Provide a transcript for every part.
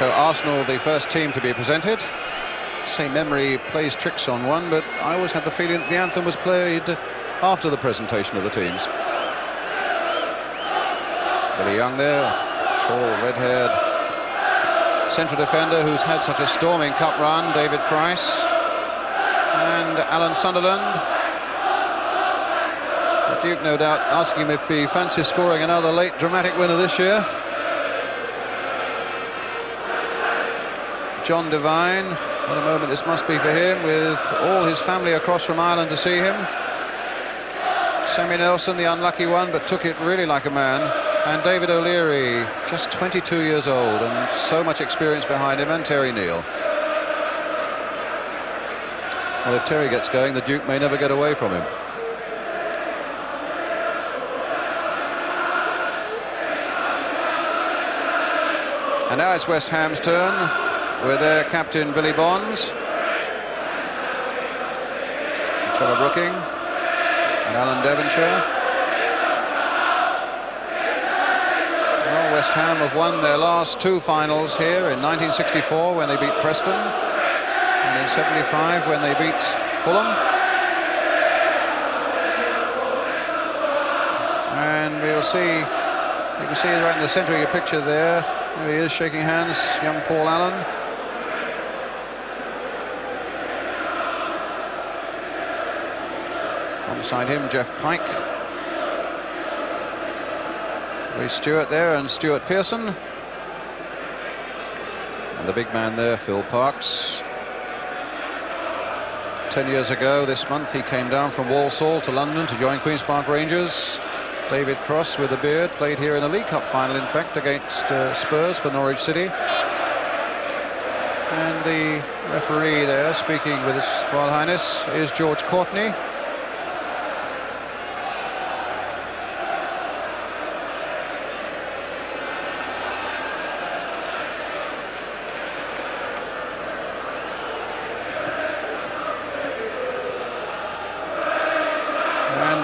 So Arsenal, the first team to be presented. Say memory plays tricks on one, but I always had the feeling that the anthem was played after the presentation of the teams. Billy Young there, tall, red-haired central defender who's had such a storming cup run, David Price, and Alan Sunderland. The Duke no doubt asking him if he fancies scoring another late dramatic winner this year. John Devine, what a moment this must be for him, with all his family across from Ireland to see him. Sammy Nelson, the unlucky one, but took it really like a man. And David O'Leary, just 22 years old and so much experience behind him, and Terry Neill. Well, if Terry gets going, the Duke may never get away from him. And now it's West Ham's turn, with their captain Billy Bonds, Trevor Brooking, and Alan Devonshire. Well, West Ham have won their last two finals here in 1964 when they beat Preston, and in 75 when they beat Fulham. And we'll see, you can see right in the centre of your picture there, he is shaking hands, young Paul Allen. Alongside him, Jeff Pike. Stewart there, and Stuart Pearson. And the big man there, Phil Parkes. 10 years ago this month he came down from Walsall to London to join Queen's Park Rangers. David Cross with a beard played here in a League Cup final, in fact, against Spurs for Norwich City. And the referee there, speaking with His Royal Highness, is George Courtney.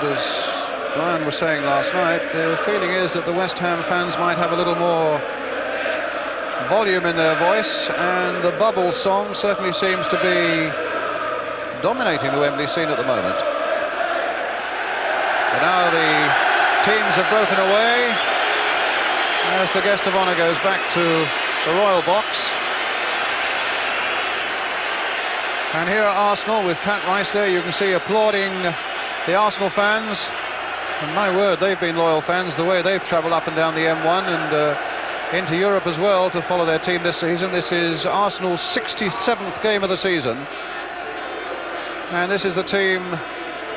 As Brian was saying last night, the feeling is that the West Ham fans might have a little more volume in their voice, and the Bubble song certainly seems to be dominating the Wembley scene at the moment. And now the teams have broken away as the guest of honour goes back to the Royal Box. And here at Arsenal, with Pat Rice there, you can see applauding the Arsenal fans, and my word, they've been loyal fans, the way they've travelled up and down the M1 and into Europe as well to follow their team this season. This is Arsenal's 67th game of the season, and this is the team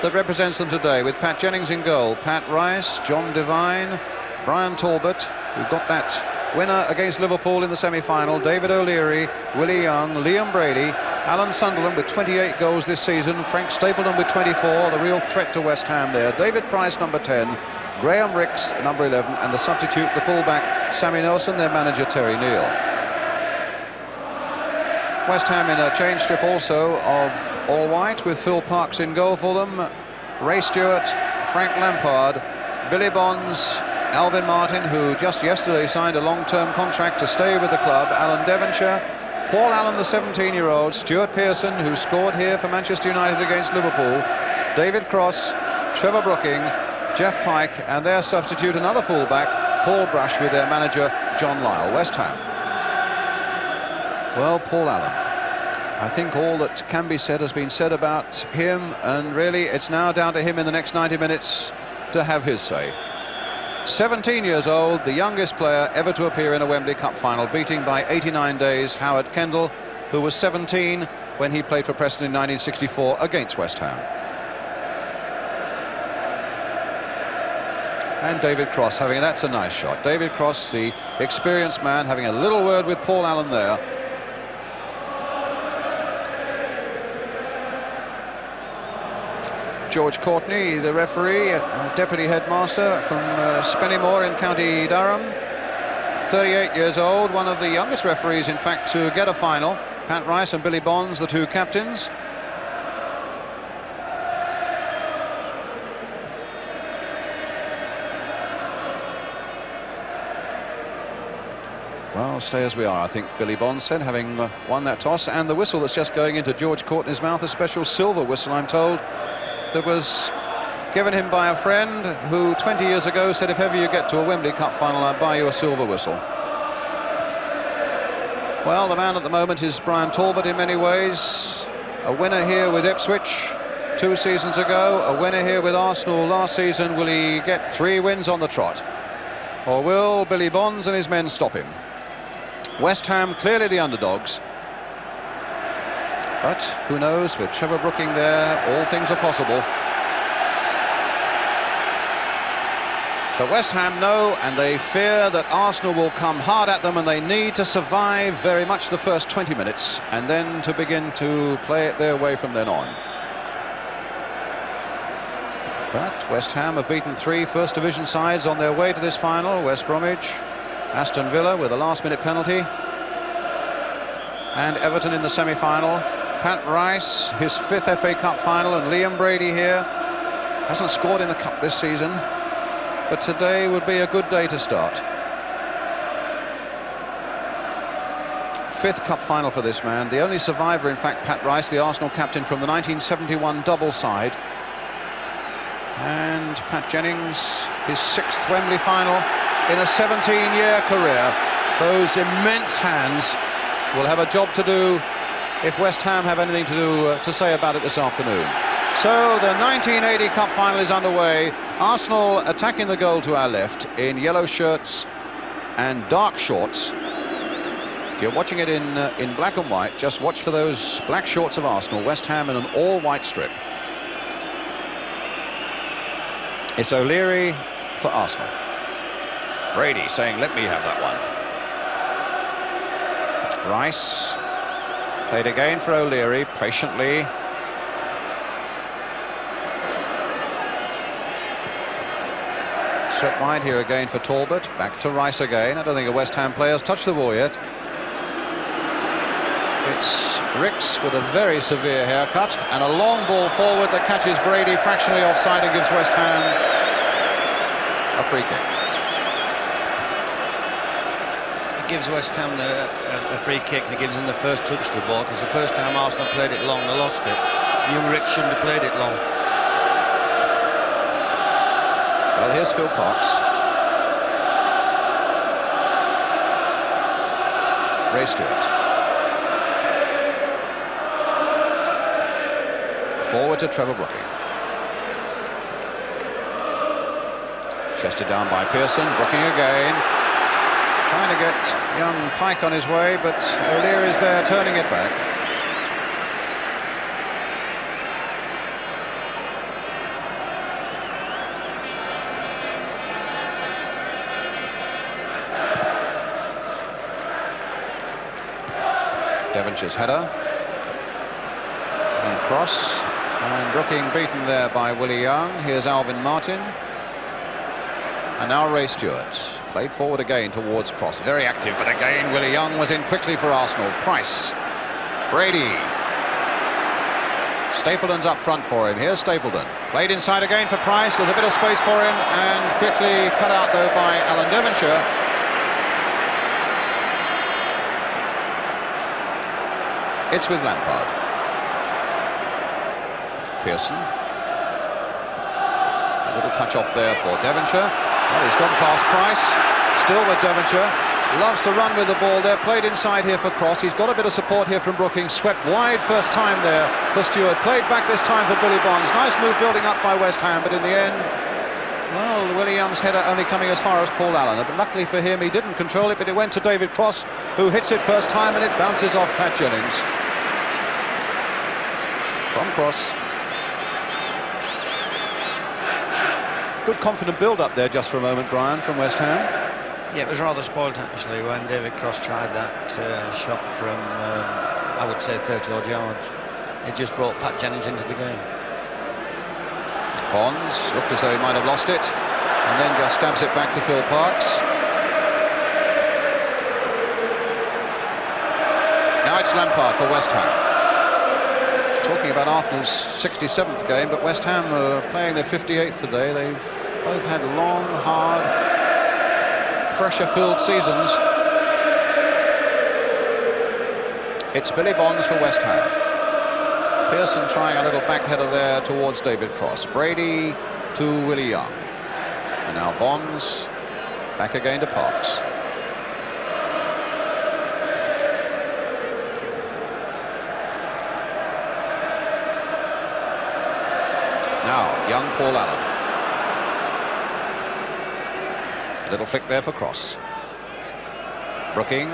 that represents them today, with Pat Jennings in goal, Pat Rice, John Devine, Brian Talbot, who got that winner against Liverpool in the semi-final, David O'Leary, Willie Young, Liam Brady, Alan Sunderland with 28 goals this season, Frank Stapleton with 24, the real threat to West Ham there, David Price number 10, Graham Ricks number 11, and the substitute, the fullback Sammy Nelson, their manager Terry Neill. West Ham in a change strip also of all white, with Phil Parkes in goal for them, Ray Stewart, Frank Lampard, Billy Bonds, Alvin Martin, who just yesterday signed a long-term contract to stay with the club, Alan Devonshire, Paul Allen, the 17-year-old, Stuart Pearson, who scored here for Manchester United against Liverpool, David Cross, Trevor Brooking, Jeff Pike, and their substitute, another fullback, Paul Brush, with their manager John Lyall. West Ham. Well, Paul Allen, I think all that can be said has been said about him, and really it's now down to him in the next 90 minutes to have his say. 17 years old, the youngest player ever to appear in a Wembley Cup final, beating by 89 days Howard Kendall, who was 17 when he played for Preston in 1964 against West Ham. And David Cross having, that's a nice shot. David Cross, the experienced man, having a little word with Paul Allen there. George Courtney, the referee, deputy headmaster from Spennymoor in County Durham, 38 years old, one of the youngest referees, in fact, to get a final. Pat Rice and Billy Bonds, the two captains. Well, stay as we are, I think Billy Bond said, having won that toss. And the whistle that's just going into George Courtney's mouth, a special silver whistle, I'm told, that was given him by a friend who 20 years ago said, if ever you get to a Wembley Cup final, I'll buy you a silver whistle. Well, the man at the moment is Brian Talbot in many ways. A winner here with Ipswich 2 seasons ago, a winner here with Arsenal last season. Will he get 3 wins on the trot? Or will Billy Bonds and his men stop him? West Ham clearly the underdogs. But who knows, with Trevor Brooking there, all things are possible. But West Ham know, and they fear that Arsenal will come hard at them, and they need to survive very much the first 20 minutes and then to begin to play it their way from then on. But West Ham have beaten 3 First Division sides on their way to this final. West Bromwich, Aston Villa with a last-minute penalty, and Everton in the semi-final. Pat Rice, his 5th FA Cup final, and Liam Brady here. Hasn't scored in the Cup this season, but today would be a good day to start. 5th Cup final for this man. The only survivor, in fact, Pat Rice, the Arsenal captain from the 1971 double side. And Pat Jennings, his 6th Wembley final in a 17-year career. Those immense hands will have a job to do if West Ham have anything to say about it this afternoon. So the 1980 Cup final is underway. Arsenal attacking the goal to our left in yellow shirts and dark shorts. If you're watching it in black and white, just watch for those black shorts of Arsenal. West Ham in an all-white strip. It's O'Leary for Arsenal. Brady saying, let me have that one. Rice played again for O'Leary, patiently. Swept wide here again for Talbot. Back to Rice again. I don't think a West Ham player's touched the ball yet. It's Ricks with a very severe haircut, and a long ball forward that catches Brady fractionally offside and gives West Ham a free kick. It gives West Ham a free kick, and it gives them the first touch to the ball, because the first time Arsenal played it long, they lost it. Young Ricks shouldn't have played it long. Well, here's Phil Parks. Ray Stewart. Forward to Trevor Brooking. Chested down by Pearson. Brooking again. Trying to get young Pike on his way, but O'Leary is there turning it back. Devonshire's header. And cross. And Brooking beaten there by Willie Young. Here's Alvin Martin. And now Ray Stewart. Played forward again towards cross. Very active, but again Willie Young was in quickly for Arsenal. Price. Brady. Stapleton's up front for him. Here's Stapleton. Played inside again for Price. There's a bit of space for him, and quickly cut out though by Alan Devonshire. It's with Lampard. Pearson. A little touch off there for Devonshire. Well, he's gone past Price. Still with Devonshire. Loves to run with the ball there. Played inside here for Cross. He's got a bit of support here from Brooking. Swept wide first time there for Stewart. Played back this time for Billy Bonds. Nice move building up by West Ham, but in the end, well, Willie Young's header only coming as far as Paul Allen. But luckily for him, he didn't control it, but it went to David Cross, who hits it first time, and it bounces off Pat Jennings. From Cross. Good confident build-up there just for a moment, Brian, from West Ham. Yeah, it was rather spoiled actually when David Cross tried that shot from, I would say, 30-odd yards. It just brought Pat Jennings into the game. Bonds looked as though he might have lost it, and then just stabs it back to Phil Parks. Now it's Lampard for West Ham. Talking about Arsenal's 67th game, but West Ham are playing their 58th today. They've both had long, hard, pressure-filled seasons. It's Billy Bonds for West Ham. Pearson trying a little back header there towards David Cross. Brady to Willie Young. And now Bonds back again to Parks. Now, young Paul Allen. A little flick there for Cross. Brooking.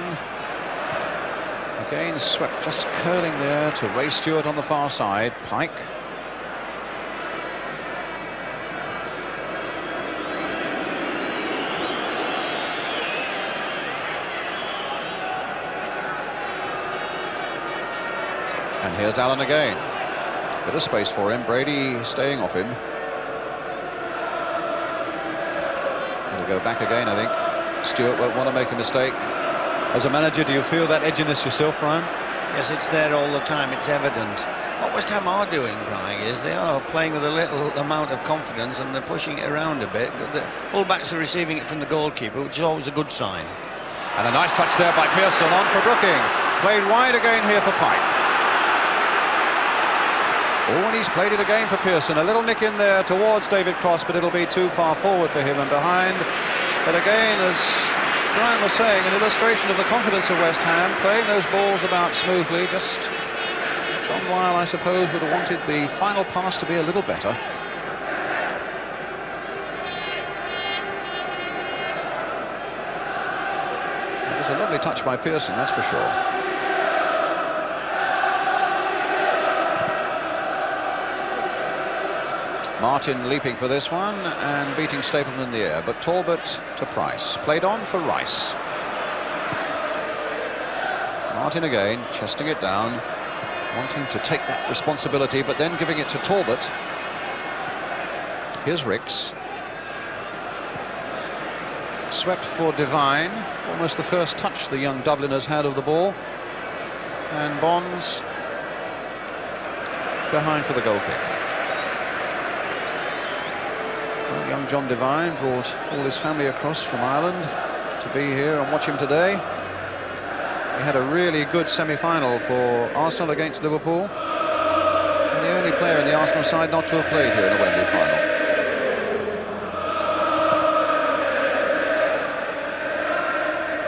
Again swept, just curling there to Ray Stewart on the far side. Pike. And here's Allen again. Bit of space for him. Brady staying off him. He'll go back again, I think. Stewart won't want to make a mistake. As a manager, do you feel that edginess yourself, Brian? Yes, it's there all the time. It's evident. What West Ham are doing, Brian, is they are playing with a little amount of confidence and they're pushing it around a bit. The full-backs are receiving it from the goalkeeper, which is always a good sign. And a nice touch there by Pearson on for Brooking. Played wide again here for Pike. Oh, and he's played it again for Pearson. A little nick in there towards David Cross, but it'll be too far forward for him and behind. But again, as Brian was saying, an illustration of the confidence of West Ham, playing those balls about smoothly. Just John Lyall, I suppose, would have wanted the final pass to be a little better. It was a lovely touch by Pearson, that's for sure. Martin leaping for this one and beating Stapleton in the air, but Talbot to Price. Played on for Rice. Martin again, chesting it down, wanting to take that responsibility, but then giving it to Talbot. Here's Ricks. Swept for Devine, almost the first touch the young Dubliners had of the ball. And Bonds behind for the goal kick. Young John Devine brought all his family across from Ireland to be here and watch him today. He had a really good semi-final for Arsenal against Liverpool. And the only player in the Arsenal side not to have played here in a Wembley final.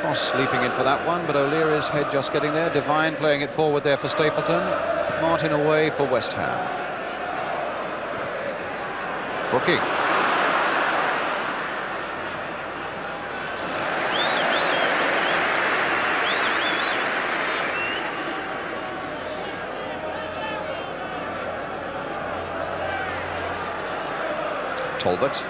Cross leaping in for that one, but O'Leary's head just getting there. Devine playing it forward there for Stapleton. Martin away for West Ham. Brooking. Talbot.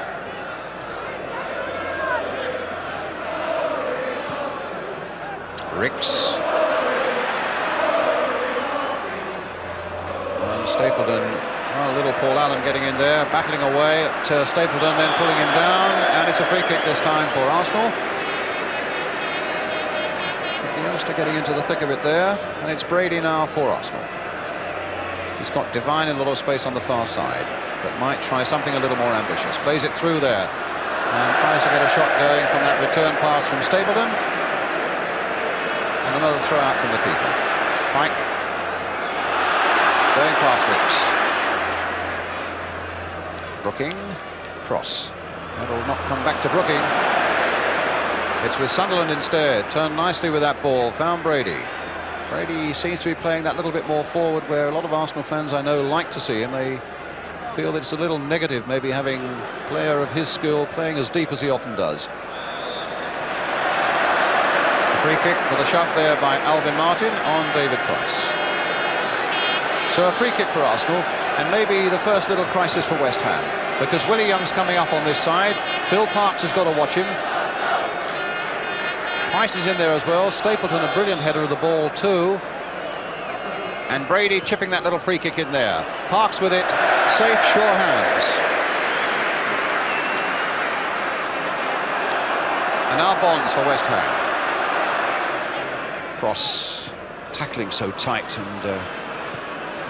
Ricks. And Stapleton, well, little Paul Allen getting in there, battling away at Stapleton, then pulling him down, and it's a free kick this time for Arsenal. The youngster getting into the thick of it there, and it's Brady now for Arsenal. He's got Devine in a lot of space on the far side, but might try something a little more ambitious. Plays it through there and tries to get a shot going from that return pass from Stapleton. And another throw out from the keeper. Pike going past Ricks. Brooking, cross. That'll not come back to Brooking. It's with Sunderland instead. Turned nicely with that ball. Found Brady. Brady seems to be playing that little bit more forward, where a lot of Arsenal fans I know like to see him. They feel that it's a little negative maybe having a player of his skill playing as deep as he often does. A free kick for the shove there by Alvin Martin on David Price. So a free kick for Arsenal, and maybe the first little crisis for West Ham, because Willie Young's coming up on this side. Phil Parks has got to watch him. Price is in there as well. Stapleton, a brilliant header of the ball too. And Brady chipping that little free kick in there. Parks with it. Safe, sure hands. And now Bonds for West Ham. Cross, tackling so tight, and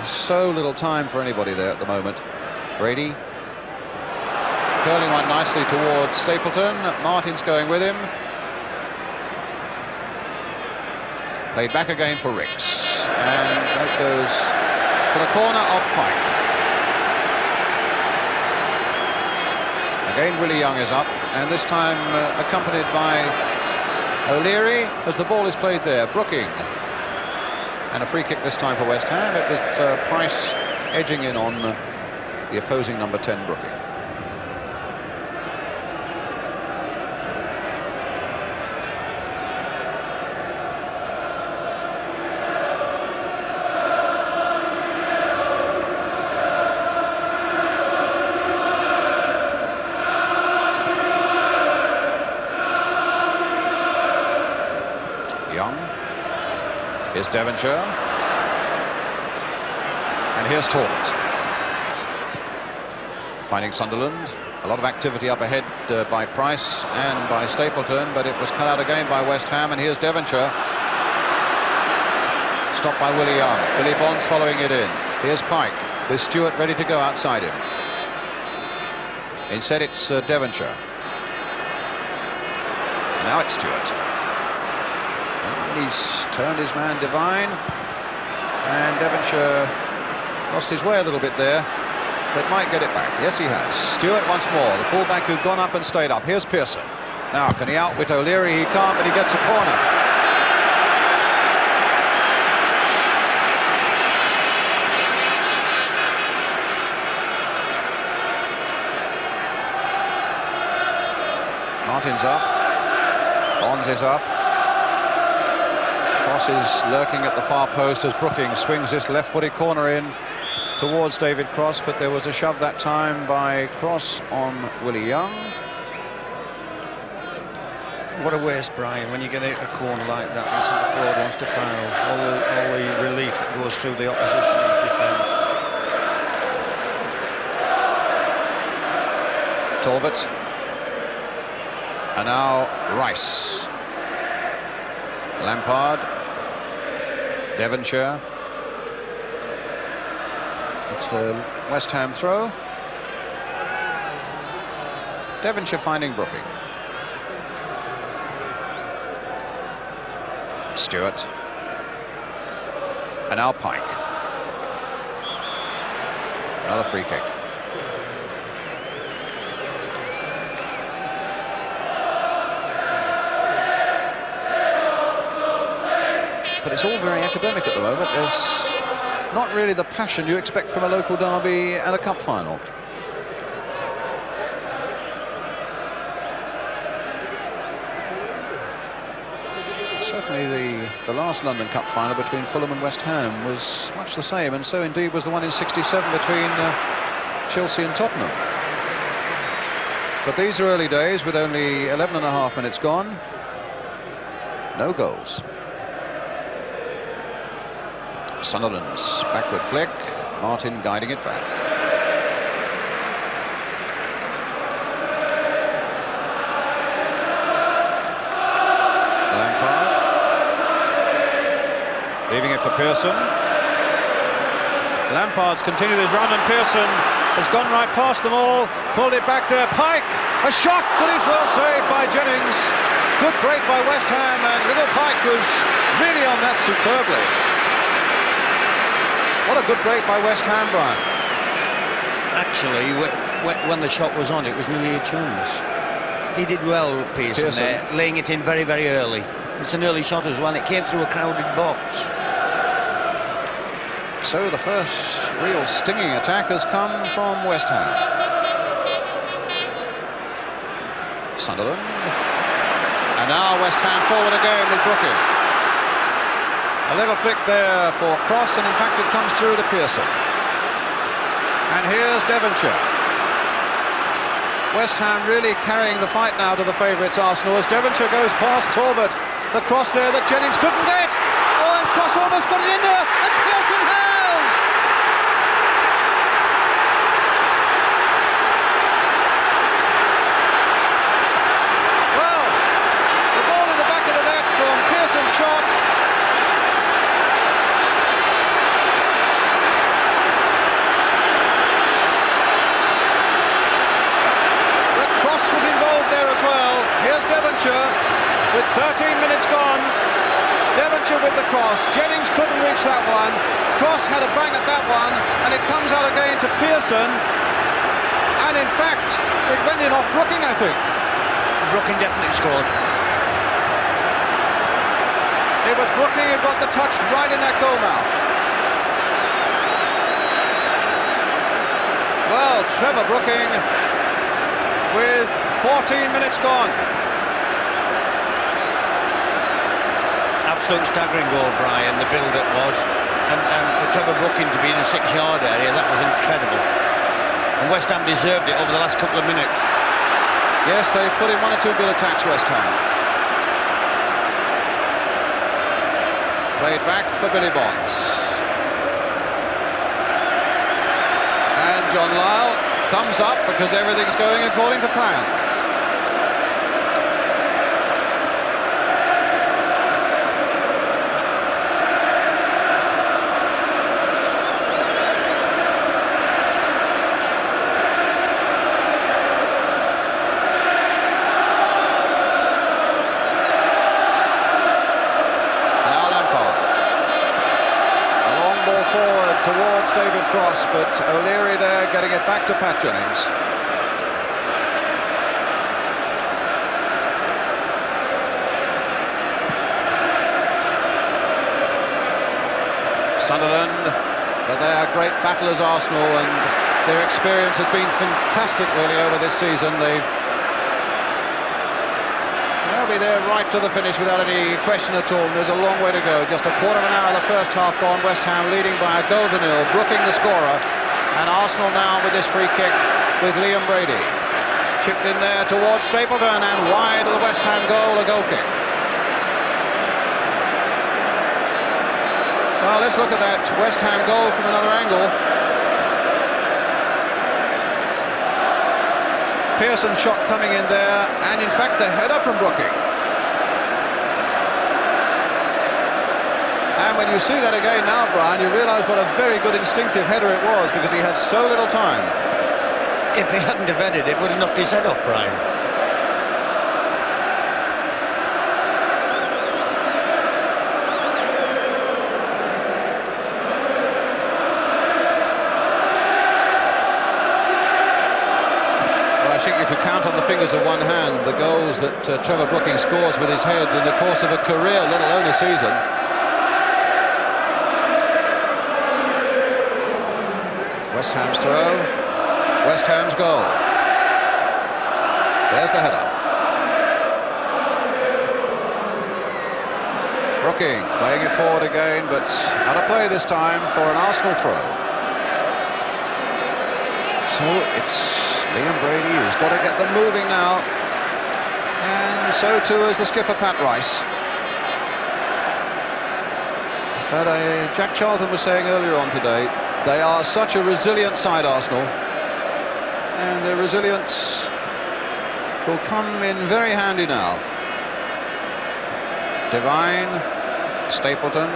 so little time for anybody there at the moment. Brady curling one nicely towards Stapleton. Martin's going with him. Played back again for Ricks. and that goes for the corner of Pike. Again, Willie Young is up, and this time accompanied by O'Leary as the ball is played there. Brooking. And a free kick this time for West Ham. It was Price edging in on the opposing number 10, Brooking. Here's Devonshire, and here's Talbot. Finding Sunderland. A lot of activity up ahead by Price and by Stapleton, but it was cut out again by West Ham, and here's Devonshire. Stopped by Willie Young. Billy Bonds following it in. Here's Pike with Stewart ready to go outside him. Instead it's Devonshire. Now it's Stewart. He's turned his man Devine, and Devonshire lost his way a little bit there, but might get it back. Yes, he has. Stewart once more, the fullback who'd gone up and stayed up. Here's Pearson. Now, can he outwit O'Leary? He can't, but he gets a corner. Martin's up. Bonds is up. Cross is lurking at the far post as Brooking swings this left-footed corner in towards David Cross, but there was a shove that time by Cross on Willie Young. What a waste, Brian, when you get a corner like that and centre forward wants to foul. All the relief that goes through the opposition's defence. Talbot. And now Rice. Lampard. Devonshire. It's a West Ham throw. Devonshire finding Brooking. Stewart. And now Pike. Another free kick. But it's all very academic at the moment. There's not really the passion you expect from a local derby and a cup final. Certainly the last London Cup final between Fulham and West Ham was much the same, and so indeed was the one in '67 between Chelsea and Tottenham. But these are early days with only 11.5 minutes gone. No goals. Sunderland's backward flick. Martin guiding it back. Lampard. Leaving it for Pearson. Lampard's continued his run, and Pearson has gone right past them all. Pulled it back there. Pike. A shot that is well saved by Jennings. Good break by West Ham, and little Pike was really on that superbly. What a good break by West Ham, Brian. Actually, when the shot was on, it was nearly a chance. He did well, Pearson there, laying it in very, very early. It's an early shot as well. It came through a crowded box. So the first real stinging attack has come from West Ham. Sunderland. And now West Ham forward again with Brooking. A level flick there for Cross, and in fact it comes through to Pearson. And here's Devonshire. West Ham really carrying the fight now to the favourites Arsenal as Devonshire goes past Talbot. The cross there that Jennings couldn't get. Oh, and Cross almost got it in there, and Pearson has! Well, the ball in the back of the net from Pearson's shot. Was involved there as well. Here's Devonshire with 13 minutes gone. Devonshire Butcher with the cross. Jennings couldn't reach that one. Cross had a bang at that one, and it comes out again to Pearson. And in fact, it went in off Brooking, I think. Brooking definitely scored. It was Brooking who got the touch right in that goal mouth. Well, Trevor Brooking with 14 minutes gone. Absolute staggering goal, Brian, the build-up was. And for Trevor Brooking to be in the 6-yard area, that was incredible. And West Ham deserved it over the last couple of minutes. Yes, they've put in one or two good attacks, West Ham. Played back for Billy Bonds. And John Lyall, thumbs up because everything's going according to plan. Towards David Cross, but O'Leary there getting it back to Pat Jennings. Sunderland, but they are great battlers, Arsenal, and their experience has been fantastic really over this season. They'll be there right to the finish without any question at all. There's a long way to go. Just a quarter of an hour of the first half gone. West Ham leading by a goal to nil. Brooking the scorer. And Arsenal now with this free kick with Liam Brady. Chipped in there towards Stapleton and wide of the West Ham goal, a goal kick. Well, let's look at that West Ham goal from another angle. Pearson shot coming in there, and in fact the header from Brooking. And when you see that again now, Brian, you realise what a very good instinctive header it was, because he had so little time. If he hadn't have headed it, would have knocked his head off, Brian. I think you could count on the fingers of one hand the goals that Trevor Brooking scores with his head in the course of a career, let alone a season. West Ham's throw, West Ham's goal. There's the header. Brooking playing it forward again, but out of play this time for an Arsenal throw. So it's Liam Brady who's got to get them moving now, and so too is the skipper Pat Rice. But Jack Charlton was saying earlier on today, they are such a resilient side, Arsenal, and their resilience will come in very handy now. Devine, Stapleton.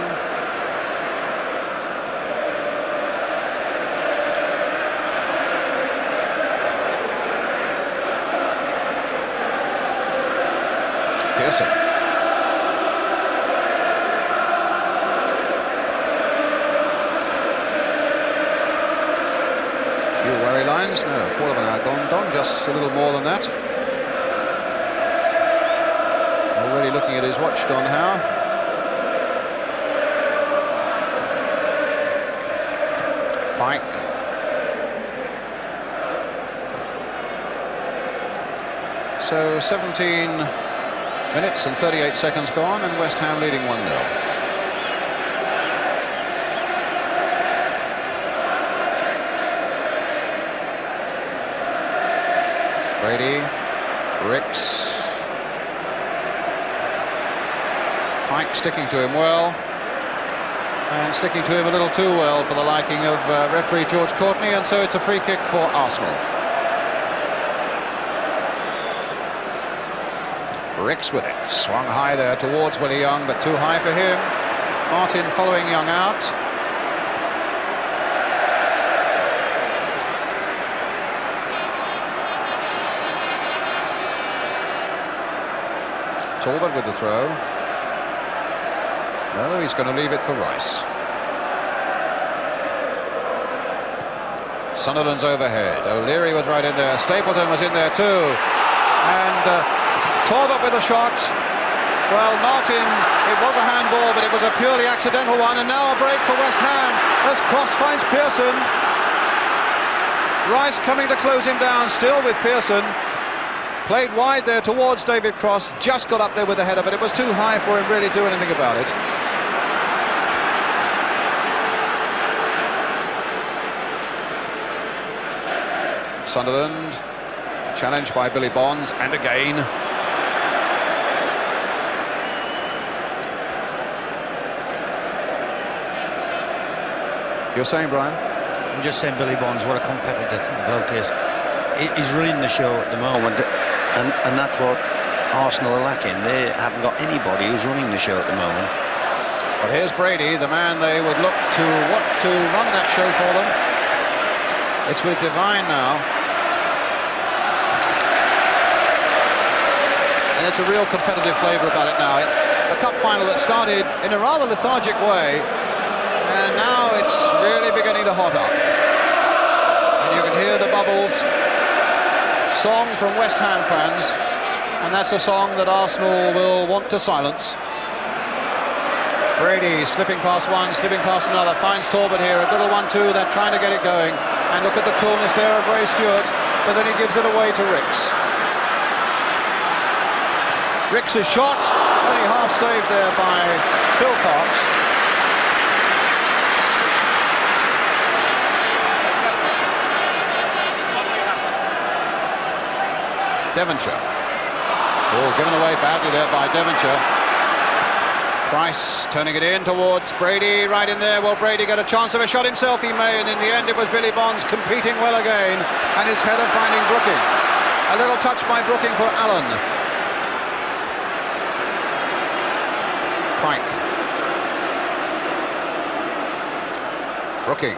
Pearson. Few worry lines. No, a quarter of an hour gone. Don just a little more than that. Already looking at his watch, Don Howe. Pike. So 17 minutes and 38 seconds gone, and West Ham leading 1-0. Brady, Ricks, Pike sticking to him well, and sticking to him a little too well for the liking of referee George Courtney, and so it's a free kick for Arsenal. Ricks with it, swung high there towards Willie Young, but too high for him. Martin following Young out. Talbot with the throw. No, he's going to leave it for Rice. Sunderland's overhead. O'Leary was right in there. Stapleton was in there too. And Talbot with a shot. Well, Martin, it was a handball, but it was a purely accidental one. And now a break for West Ham as Cross finds Pearson. Rice coming to close him down, still with Pearson. Played wide there towards David Cross. Just got up there with the header, but it was too high for him really to do anything about it. Sunderland challenged by Billy Bonds, and again you're saying, Brian? I'm just saying, Billy Bonds, what a competitor the bloke is. He's running the show at the moment, and that's what Arsenal are lacking. They haven't got anybody who's running the show at the moment. But here's Brady, the man they would look to want to run that show for them. It's with Devine now. And it's a real competitive flavour about it now. It's a cup final that started in a rather lethargic way, and now it's really beginning to hot up. And you can hear the bubbles. Song from West Ham fans, and that's a song that Arsenal will want to silence. Brady slipping past one, slipping past another, finds Talbot here, a little 1-2, they're trying to get it going. And look at the coolness there of Ray Stewart, but then he gives it away to Ricks. Ricks' shot, only half saved there by Philpott. Devonshire. Oh, given away badly there by Devonshire. Price turning it in towards Brady, right in there. Will Brady get a chance of a shot himself? He may, and in the end it was Billy Bonds competing well again, and his header finding Brooking. A little touch by Brooking for Allen. Pike. Brooking.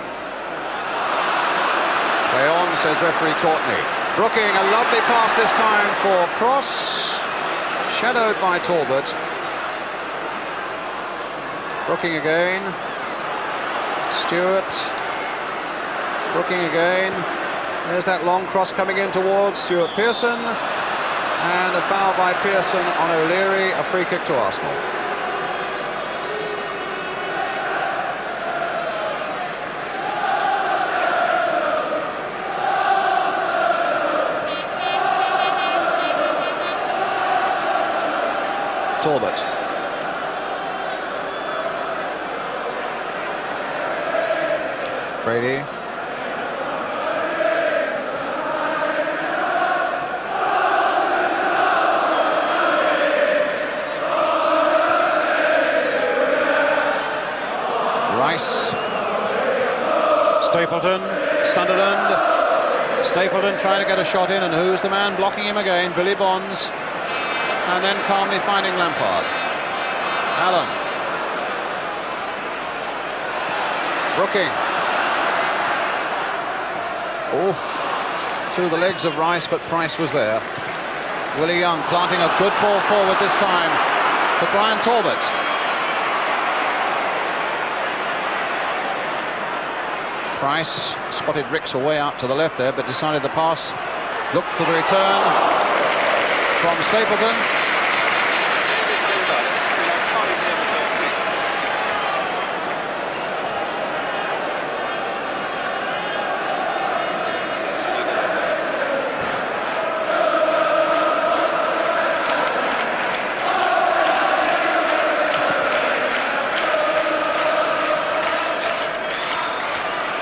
Play on, says referee Courtney. Brooking, a lovely pass this time for Cross, shadowed by Talbot. Brooking again. Stewart. Brooking again. There's that long cross coming in towards Stewart Pearson. And a foul by Pearson on O'Leary, a free kick to Arsenal. Talbot. Brady. Rice. Stapleton. Sunderland. Stapleton trying to get a shot in, and who's the man blocking him again? Billy Bonds. And then calmly finding Lampard. Allen. Brooking. Oh, through the legs of Rice, but Price was there. Willie Young planting a good ball forward this time for Brian Talbot. Price spotted Ricks away out to the left there, but decided the pass. Looked for the return from Stapleton.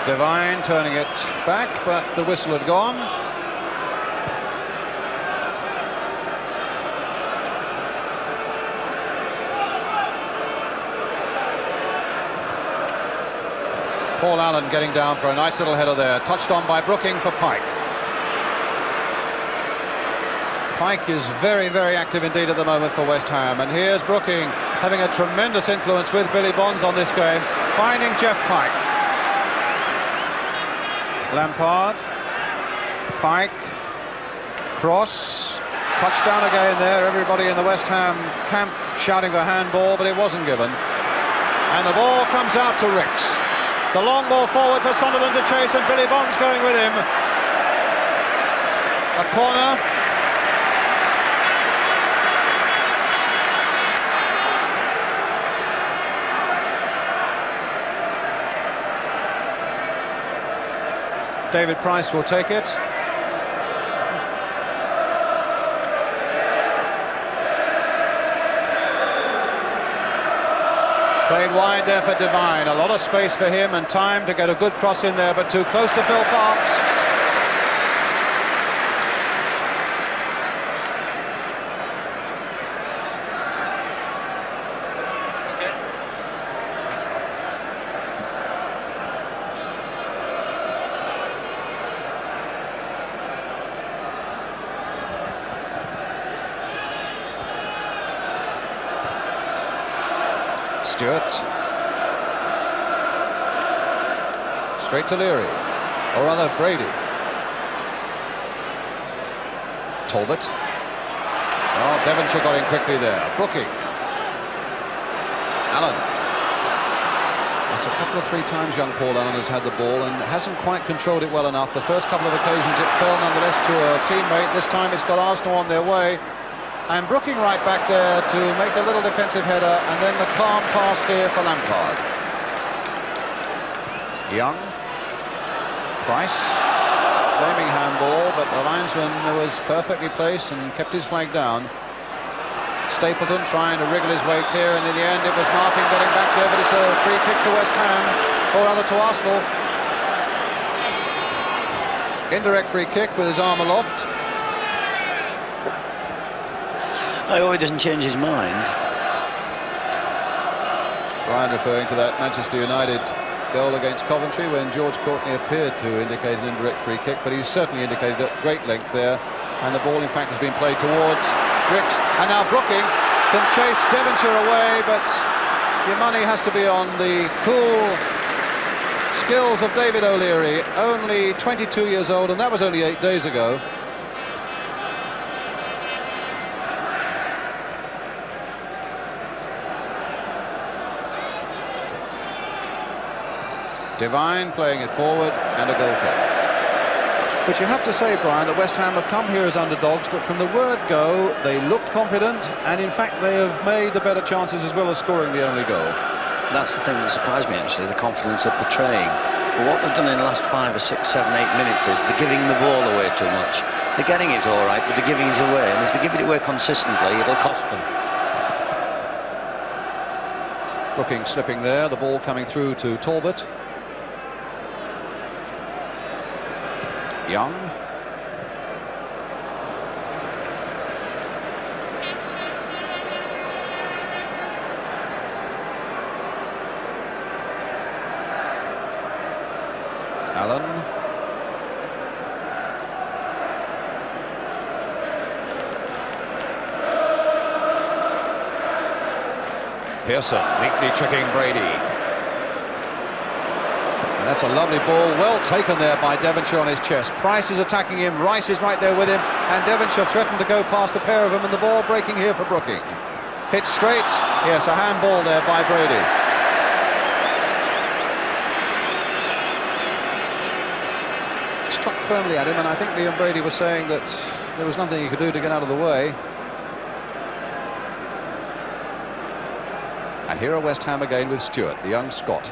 Devine turning it back, but the whistle had gone. Paul Allen getting down for a nice little header there, touched on by Brooking for Pike. Pike is very, very active indeed at the moment for West Ham, and here's Brooking having a tremendous influence with Billy Bonds on this game, finding Jeff Pike. Lampard, Pike, cross, touchdown again there. Everybody in the West Ham camp shouting for handball, but it wasn't given. and the ball comes out to Ricks. The long ball forward for Sunderland to chase, and Billy Bond's going with him. A corner. David Price will take it. Played wide there for Devine. A lot of space for him and time to get a good cross in there, but too close to Phil Parks. Stewart. Straight to Leary, or rather Brady. Talbot. Oh, Devonshire got in quickly there. Brooking. Allen. That's a couple of 3 times young Paul Allen has had the ball and hasn't quite controlled it well enough. The first couple of occasions it fell nonetheless to a teammate. This time it's got Arsenal on their way. And Brooking right back there to make a little defensive header, and then the calm pass here for Lampard. Young. Price. Claiming handball, but the linesman was perfectly placed and kept his flag down. Stapleton trying to wriggle his way clear, and in the end it was Martin getting back there, but it's a free kick to West Ham, or rather to Arsenal. Indirect free kick with his arm aloft. I hope he doesn't change his mind. Brian referring to that Manchester United goal against Coventry when George Courtney appeared to indicate an indirect free kick, but he's certainly indicated at great length there, and the ball in fact has been played towards Ricks, and now Brooking can chase Devonshire away, but your money has to be on the cool skills of David O'Leary, only 22 years old, and that was only 8 days ago. Devine playing it forward, and a goal kick. But you have to say, Brian, that West Ham have come here as underdogs, but from the word go, they looked confident, and in fact they have made the better chances as well as scoring the only goal. That's the thing that surprised me, actually, the confidence they're portraying. But what they've done in the last 5 or 6, 7, 8 minutes is they're giving the ball away too much. They're getting it all right, but they're giving it away, and if they give it away consistently, it'll cost them. Brooking slipping there, the ball coming through to Talbot. Young. Allen. Pearson neatly tricking Brady. And that's a lovely ball, well taken there by Devonshire on his chest. Price is attacking him, Rice is right there with him, and Devonshire threatened to go past the pair of them, and the ball breaking here for Brooking. Hit straight, yes, a handball there by Brady. Struck firmly at him, and I think Liam Brady was saying that there was nothing he could do to get out of the way. And here are West Ham again with Stewart, the young Scot.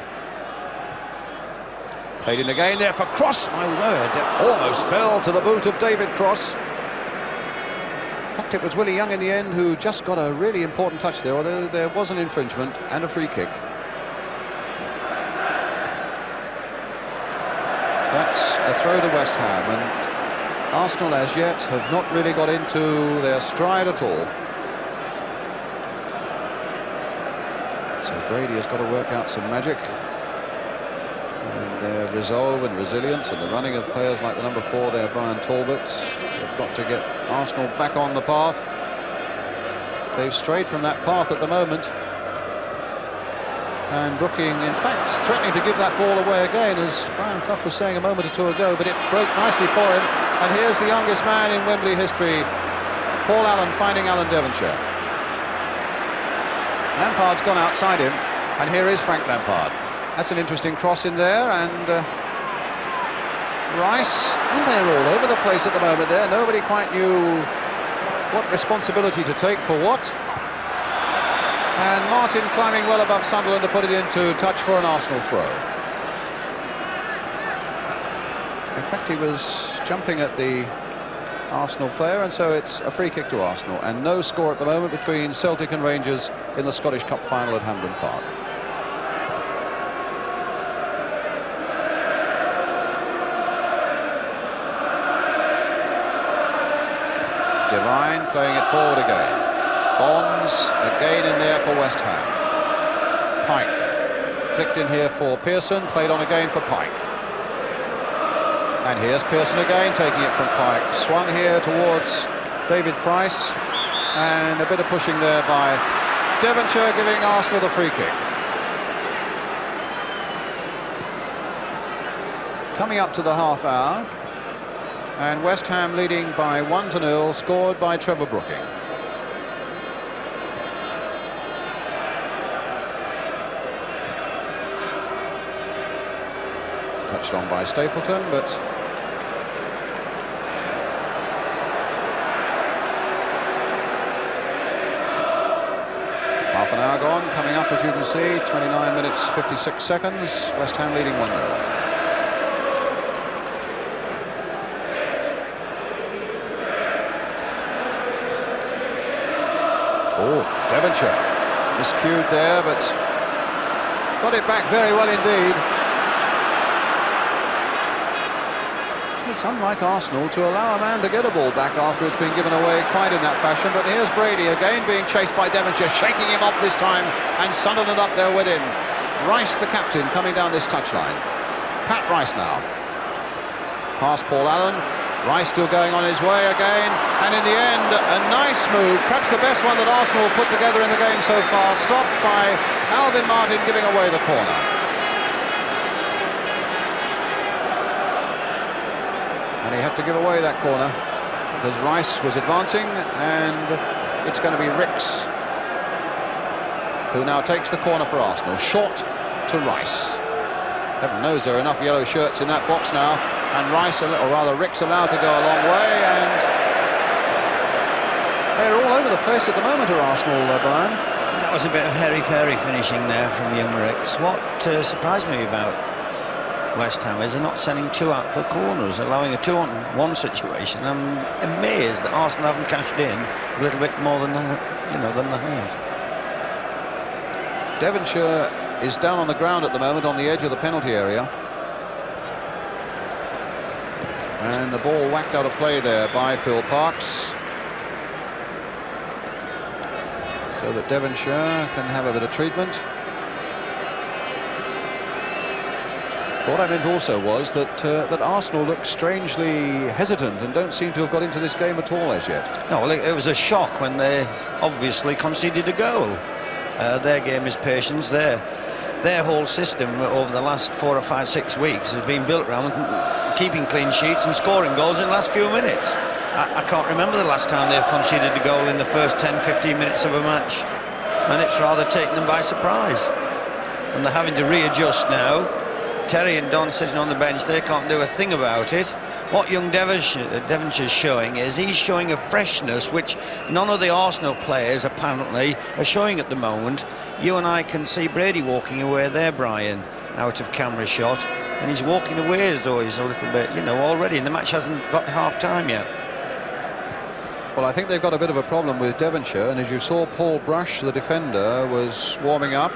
Played in again there for Cross. My word, it almost fell to the boot of David Cross. In fact, it was Willie Young in the end who just got a really important touch there, although there was an infringement and a free kick. That's a throw to West Ham, and Arsenal as yet have not really got into their stride at all. So Brady has got to work out some magic. And their resolve and resilience and the running of players like the number 4 there, Brian Talbot, they've got to get Arsenal back on the path. They've strayed from that path at the moment. And Brooking, in fact, threatening to give that ball away again, as Brian Clough was saying a moment or two ago, but it broke nicely for him. And here's the youngest man in Wembley history, Paul Allen, finding Alan Devonshire. Lampard's gone outside him, And here is Frank Lampard. That's an interesting cross in there, and Rice, and they're all over the place at the moment there. Nobody quite knew what responsibility to take for what. And Martin climbing well above Sunderland to put it into touch for an Arsenal throw. In fact, he was jumping at the Arsenal player, and so it's a free kick to Arsenal, and no score at the moment between Celtic and Rangers in the Scottish Cup final at Hampden Park. Devine playing it forward again. Bonds again in there for West Ham. Pike flicked in here for Pearson, played on again for Pike. And here's Pearson again, taking it from Pike. Swung here towards David Price, and a bit of pushing there by Devonshire, giving Arsenal the free kick. Coming up to the half hour, and West Ham leading by 1-0, scored by Trevor Brooking. Touched on by Stapleton, but half an hour gone. Coming up, as you can see, 29 minutes 56 seconds. West Ham leading 1-0. Oh, Devonshire miscued there, but got it back very well indeed. It's unlike Arsenal to allow a man to get a ball back after it's been given away quite in that fashion. But here's Brady again being chased by Devonshire, shaking him off this time, and Sunderland up there with him. Rice, the captain, coming down this touchline. Pat Rice now. Past Paul Allen. Rice still going on his way again, and in the end, a nice move, perhaps the best one that Arsenal put together in the game so far, stopped by Alvin Martin giving away the corner. And he had to give away that corner because Rice was advancing, and it's going to be Ricks who now takes the corner for Arsenal. Short to Rice. Heaven knows there are enough yellow shirts in that box now. And Rice, or rather Ricks, allowed to go a long way, and they're all over the place at the moment, are Arsenal, Brian. That was a bit of hairy-fairy finishing there from young Ricks. What surprised me about West Ham is they're not sending two out for corners, allowing a 2-on-1 situation. I'm amazed that Arsenal haven't cashed in a little bit more than than they have. Devonshire is down on the ground at the moment on the edge of the penalty area. And the ball whacked out of play there by Phil Parkes, so that Devonshire can have a bit of treatment. What I meant also was that Arsenal look strangely hesitant and don't seem to have got into this game at all as yet. No, well, it was a shock when they obviously conceded a goal. Their game is patience. Their whole system over the last 4 or 5, 6 weeks has been built around keeping clean sheets and scoring goals in the last few minutes. I can't remember the last time they've conceded a goal in the first 10-15 minutes of a match, and it's rather taken them by surprise. And they're having to readjust now. Terry and Don sitting on the bench, they can't do a thing about it. What young Devonshire's showing is he's showing a freshness which none of the Arsenal players apparently are showing at the moment. You and I can see Brady walking away there, Brian, out of camera shot, and he's walking away as though he's a little bit, already, and the match hasn't got to half-time yet. Well, I think they've got a bit of a problem with Devonshire, and as you saw, Paul Brush, the defender, was warming up.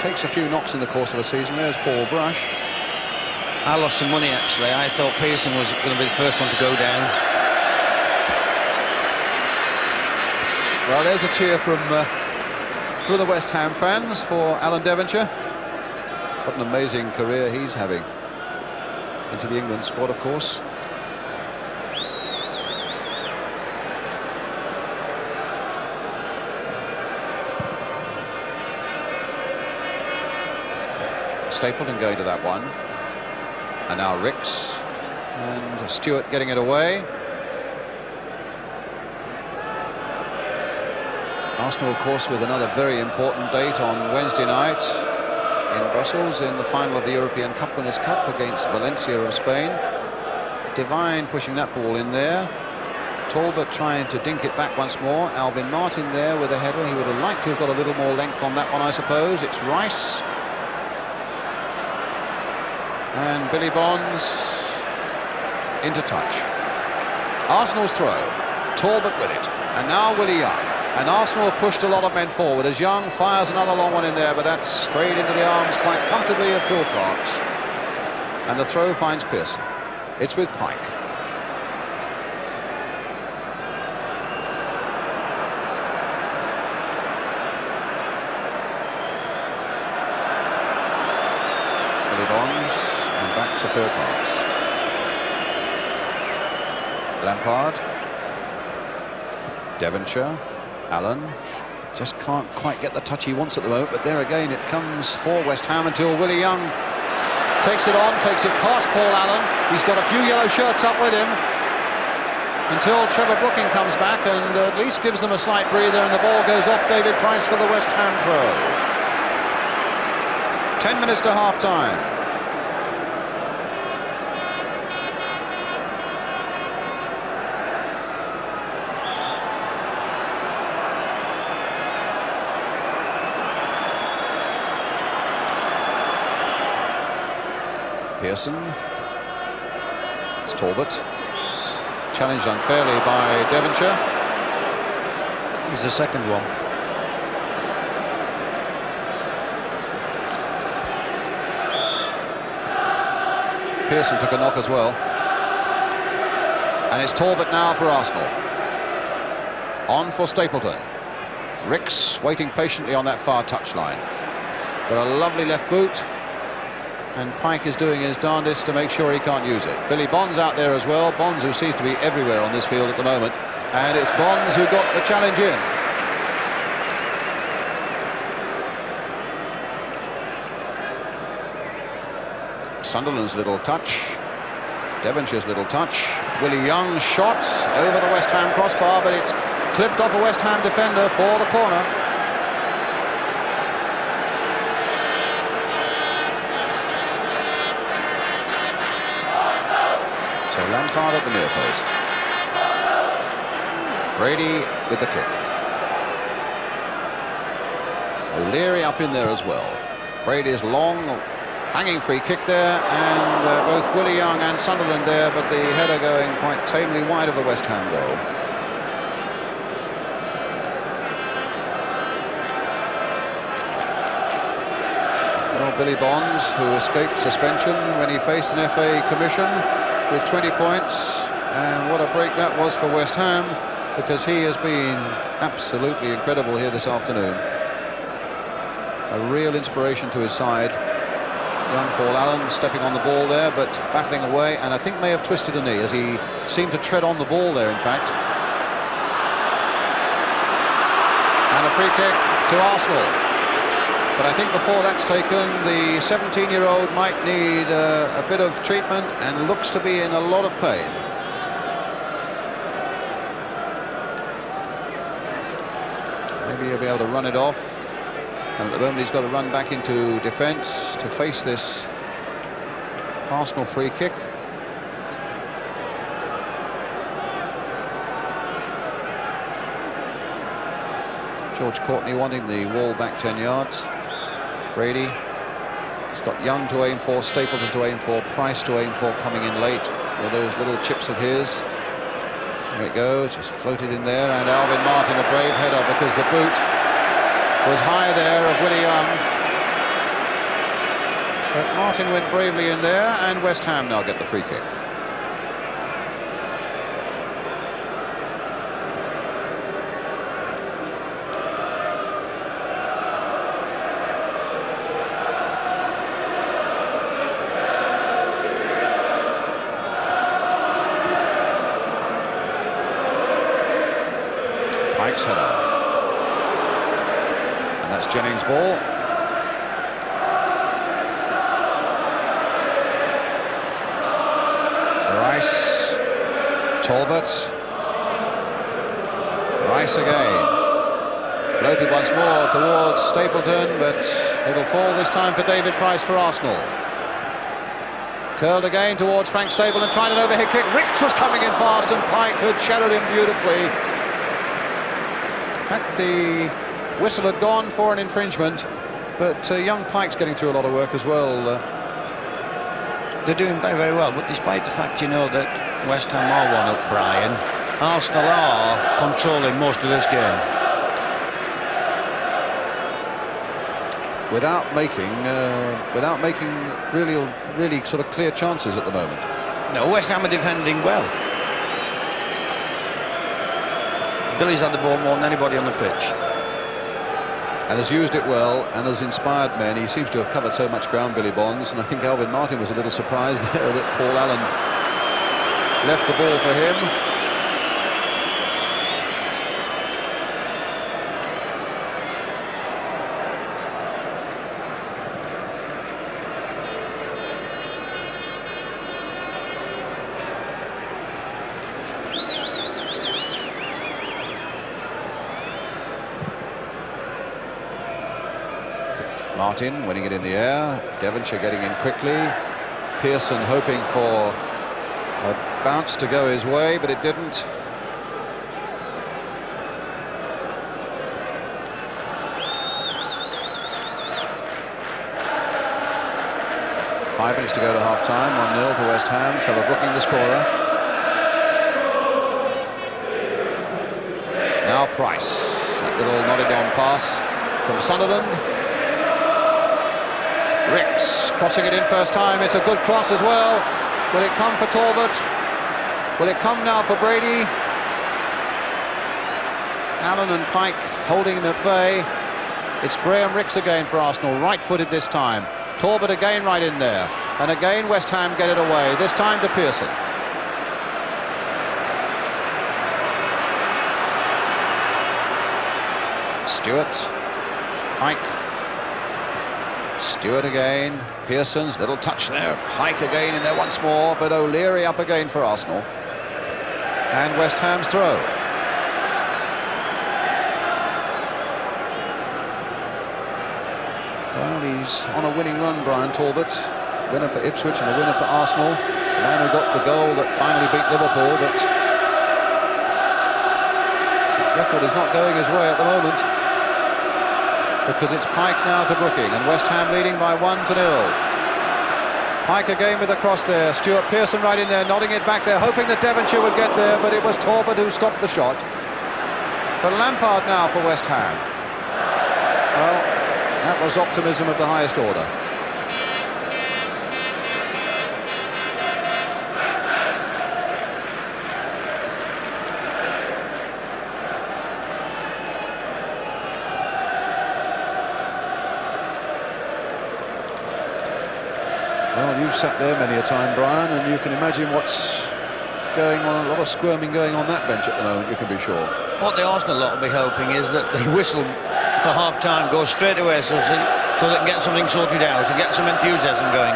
Takes a few knocks in the course of a season. There's Paul Brush. I lost some money, actually. I thought Pearson was going to be the first one to go down. Well, there's a cheer from the West Ham fans for Alan Devonshire. What an amazing career he's having. Into the England squad, of course. Stapleton going to that one, and now Ricks, and Stewart getting it away. Arsenal, of course, with another very important date on Wednesday night in Brussels in the final of the European Cup Winners' Cup against Valencia of Spain. Devine pushing that ball in there. Talbot trying to dink it back once more. Alvin Martin there with a header. He would have liked to have got a little more length on that one, I suppose. It's Rice. And Billy Bonds into touch. Arsenal's throw. Talbot with it. And now Willie Young. And Arsenal have pushed a lot of men forward as Young fires another long one in there, but that's straight into the arms quite comfortably of Phil Clark's. And the throw finds Pearson. It's with Pike. Billy Bonds and back to Phil Clark's. Lampard. Devonshire. Allen just can't quite get the touch he wants at the moment, but there again it comes for West Ham until Willie Young takes it on, takes it past Paul Allen. He's got a few yellow shirts up with him until Trevor Brooking comes back and at least gives them a slight breather, and the ball goes off David Price for the West Ham throw. 10 minutes to half-time. Pearson. It's Talbot. Challenged unfairly by Devonshire. He's the second one. Pearson took a knock as well. And it's Talbot now for Arsenal. On for Stapleton. Ricks waiting patiently on that far touchline. Got a lovely left boot. And Pike is doing his darndest to make sure he can't use it. Billy Bonds out there as well. Bonds, who seems to be everywhere on this field at the moment. And it's Bonds who got the challenge in. Sunderland's little touch. Devonshire's little touch. Willie Young's shot over the West Ham crossbar, but it clipped off a West Ham defender for the corner. Lampard at the near post. Brady with the kick. O'Leary up in there as well. Brady's long hanging free kick there, and both Willie Young and Sunderland there, but the header going quite tamely wide of the West Ham goal. Well, Billy Bonds, who escaped suspension when he faced an FA commission, with 20 points, and what a break that was for West Ham, because he has been absolutely incredible here this afternoon. A real inspiration to his side. Young Paul Allen stepping on the ball there, but battling away, and I think may have twisted a knee as he seemed to tread on the ball there, in fact. And a free kick to Arsenal. But I think before that's taken, the 17-year-old might need a bit of treatment and looks to be in a lot of pain. Maybe he'll be able to run it off. And at the moment he's got to run back into defence to face this Arsenal free kick. George Courtney wanting the wall back 10 yards. Brady. He's got Young to aim for, Stapleton to aim for, Price to aim for, coming in late with those little chips of his. There it goes, just floated in there, and Alvin Martin, a brave header, because the boot was high there of Willie Young. But Martin went bravely in there, and West Ham now get the free kick. Pike's header. And that's Jennings' ball. Rice. Talbot. Rice again. Floated once more towards Stapleton, but it'll fall this time for David Price for Arsenal. Curled again towards Frank Stapleton, trying an overhead kick. Ricks was coming in fast, and Pike had shadowed him beautifully. In fact, the whistle had gone for an infringement, but young Pike's getting through a lot of work as well. They're doing very, very well, but despite the fact, you know, that West Ham are one up, Brian, Arsenal are controlling most of this game. Without making really sort of clear chances at the moment. No, West Ham are defending well. Billy's had the ball more than anybody on the pitch. And has used it well and has inspired men. He seems to have covered so much ground, Billy Bonds, and I think Alvin Martin was a little surprised there that Paul Allen left the ball for him. Martin winning it in the air, Devonshire getting in quickly, Pearson hoping for a bounce to go his way, but it didn't. Five minutes to go to half-time, 1-0 to West Ham, Trevor Brooking the scorer. Now Price, that little nodded-on pass from Sunderland. Ricks crossing it in first time. It's a good cross as well. Will it come for Talbot? Will it come now for Brady? Allen and Pike holding him at bay. It's Graham Ricks again for Arsenal, right-footed this time. Talbot again right in there. And again West Ham get it away, this time to Pearson. Stewart, Pike. Stewart again, Pearson's little touch there, Pike again in there once more, but O'Leary up again for Arsenal. And West Ham's throw. Well, he's on a winning run, Brian Talbot. Winner for Ipswich and a winner for Arsenal. The man who got the goal that finally beat Liverpool, but that record is not going his way at the moment, because it's Pike now to Brooking, and West Ham leading by 1-0. Pike again with a cross there. Stewart, Pearson right in there, nodding it back there, hoping that Devonshire would get there, but it was Talbot who stopped the shot. But Lampard now for West Ham. Well, that was optimism of the highest order. Well, you've sat there many a time, Brian, and you can imagine what's going on. A lot of squirming going on that bench at the moment, you can be sure. What the Arsenal lot will be hoping is that the whistle for half-time goes straight away so they can get something sorted out and get some enthusiasm going.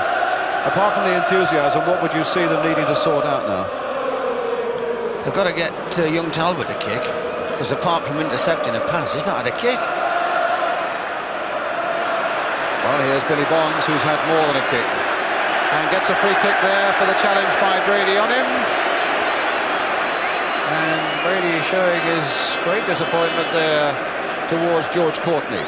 Apart from the enthusiasm, what would you see them needing to sort out now? They've got to get young Talbot a kick, because apart from intercepting a pass, he's not had a kick. Well, here's Billy Bonds, who's had more than a kick. And gets a free kick there for the challenge by Brady on him. And Brady showing his great disappointment there towards George Courtney.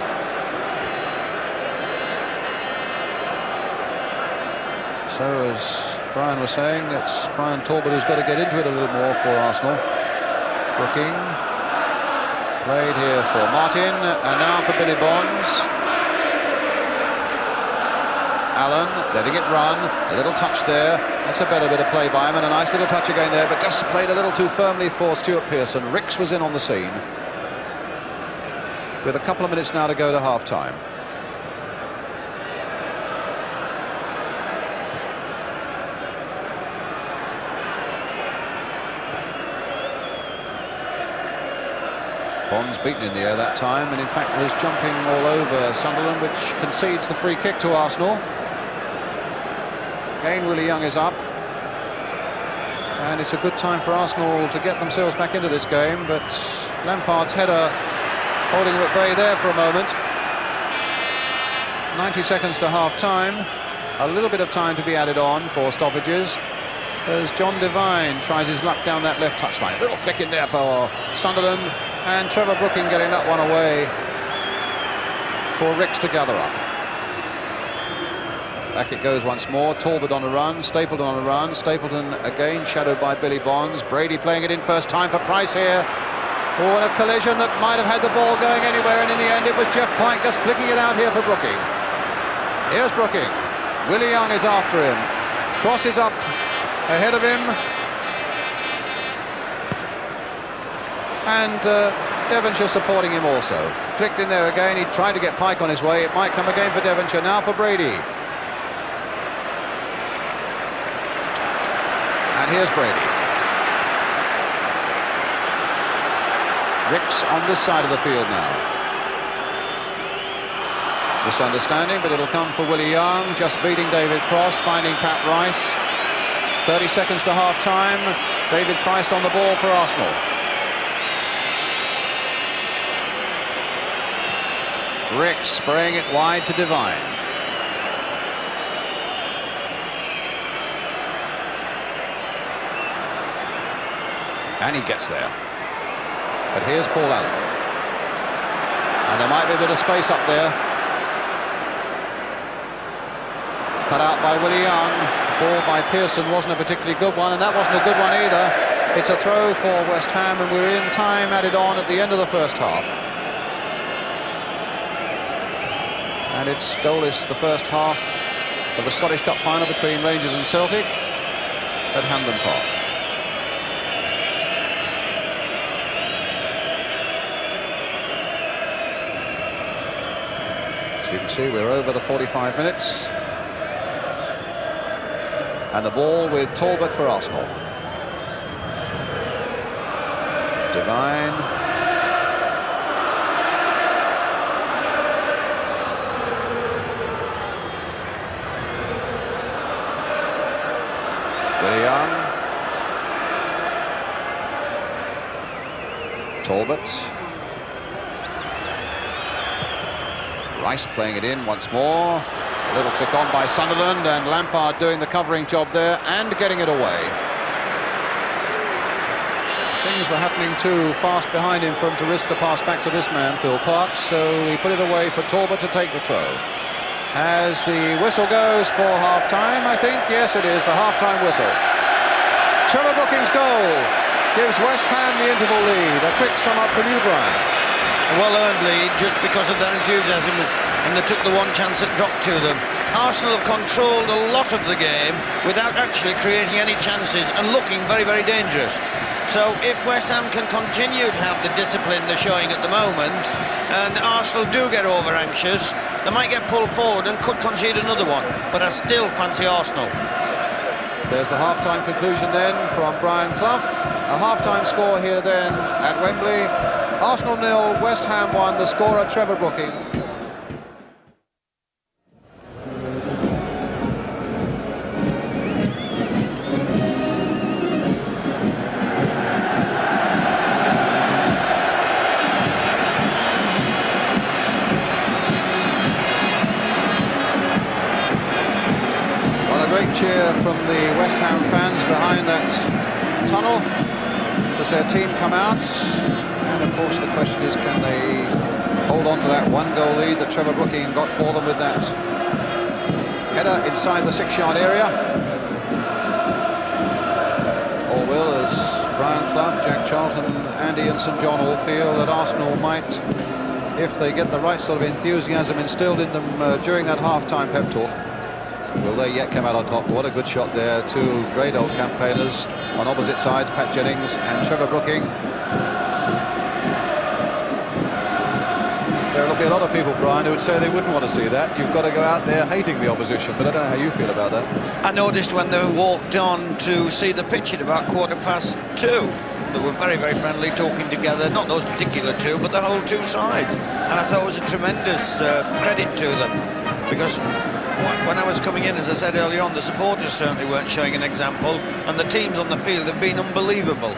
So, as Brian was saying, it's Brian Talbot who's got to get into it a little more for Arsenal. Brooking played here for Martin, and now for Billy Bonds. Allen letting it run, a little touch there. That's a better bit of play by him, and a nice little touch again there, but just played a little too firmly for Stuart Pearson. Ricks was in on the scene. With a couple of minutes now to go to half-time. Bonds beaten in the air that time, and in fact was jumping all over Sunderland, which concedes the free kick to Arsenal. Again, Willie Young is up, and it's a good time for Arsenal to get themselves back into this game, but Lampard's header holding him at bay there for a moment. 90 seconds to half-time. A little bit of time to be added on for stoppages as John Devine tries his luck down that left touchline. A little flick in there for Sunderland, and Trevor Brooking getting that one away for Ricks to gather up. Back it goes once more. Talbot on a run, Stapleton on a run. Stapleton again shadowed by Billy Bonds. Brady playing it in first time for Price here. Oh, and a collision that might have had the ball going anywhere, and in the end it was Jeff Pike just flicking it out here for Brooking. Here's Brooking. Willie Young is after him. Crosses up ahead of him. And Devonshire supporting him also. Flicked in there again. He tried to get Pike on his way. It might come again for Devonshire. Now for Brady. And here's Brady. Ricks on this side of the field now. Misunderstanding, but it'll come for Willie Young, just beating David Cross, finding Pat Rice. 30 seconds to half-time. David Price on the ball for Arsenal. Ricks spraying it wide to Devine. And he gets there. But here's Paul Allen. And there might be a bit of space up there. Cut out by Willie Young. Ball by Pearson wasn't a particularly good one, and that wasn't a good one either. It's a throw for West Ham, and we're in time added on at the end of the first half. And it's goalless the first half of the Scottish Cup final between Rangers and Celtic at Hampden Park. As you can see, we're over the 45 minutes. And the ball with Talbot for Arsenal. Devine. Willie Young. Talbot. Rice playing it in once more. A little flick on by Sunderland, and Lampard doing the covering job there and getting it away. Things were happening too fast behind him for him to risk the pass back to this man, Phil Parkes, so he put it away for Talbot to take the throw. As the whistle goes for half-time, I think, yes it is, the half-time whistle. Trevor Brooking's goal gives West Ham the interval lead. A quick sum up from you, Brian. A well-earned lead just because of their enthusiasm, and they took the one chance that dropped to them. Arsenal have controlled a lot of the game without actually creating any chances and looking very, very dangerous. So if West Ham can continue to have the discipline they're showing at the moment, and Arsenal do get over-anxious, they might get pulled forward and could concede another one, but I still fancy Arsenal. There's the half-time conclusion then from Brian Clough. A half-time score here then at Wembley. Arsenal 0, West Ham 1, the scorer Trevor Brooking. Well, a great cheer from the West Ham fans behind that tunnel. Does their team come out? And of course the question is, can they hold on to that one-goal lead that Trevor Brooking got for them with that header inside the 6-yard area? Or will, as Brian Clough, Jack Charlton, Andy and St John all feel that Arsenal might, if they get the right sort of enthusiasm instilled in them during that half-time pep talk, will they yet come out on top? What a good shot there. Two great old campaigners on opposite sides, Pat Jennings and Trevor Brooking. There will be a lot of people, Brian, who would say they wouldn't want to see that. You've got to go out there hating the opposition, but I don't know how you feel about that. I noticed when they walked on to see the pitch at about 2:15, they were very, very friendly, talking together. Not those particular two, but the whole two sides. And I thought it was a tremendous credit to them, because when I was coming in, as I said earlier on, the supporters certainly weren't showing an example, and the teams on the field have been unbelievable.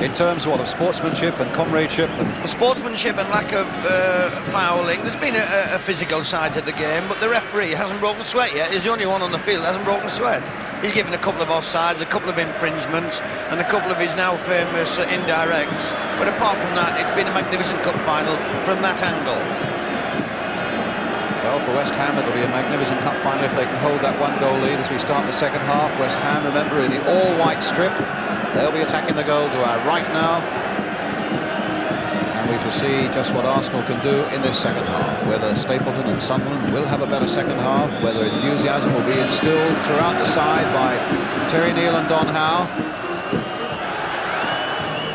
In terms of sportsmanship and comradeship and sportsmanship and lack of fouling. There's been a physical side to the game, but the referee hasn't broken sweat yet. He's the only one on the field that hasn't broken sweat. He's given a couple of offsides, a couple of infringements, and a couple of his now famous indirects. But apart from that, it's been a magnificent cup final from that angle. Well, for West Ham, it'll be a magnificent cup final if they can hold that 1-goal lead as we start the second half. West Ham, remember, in the all-white strip. They'll be attacking the goal to our right now. And we shall see just what Arsenal can do in this second half. Whether Stapleton and Sunderland will have a better second half, whether enthusiasm will be instilled throughout the side by Terry Neill and Don Howe.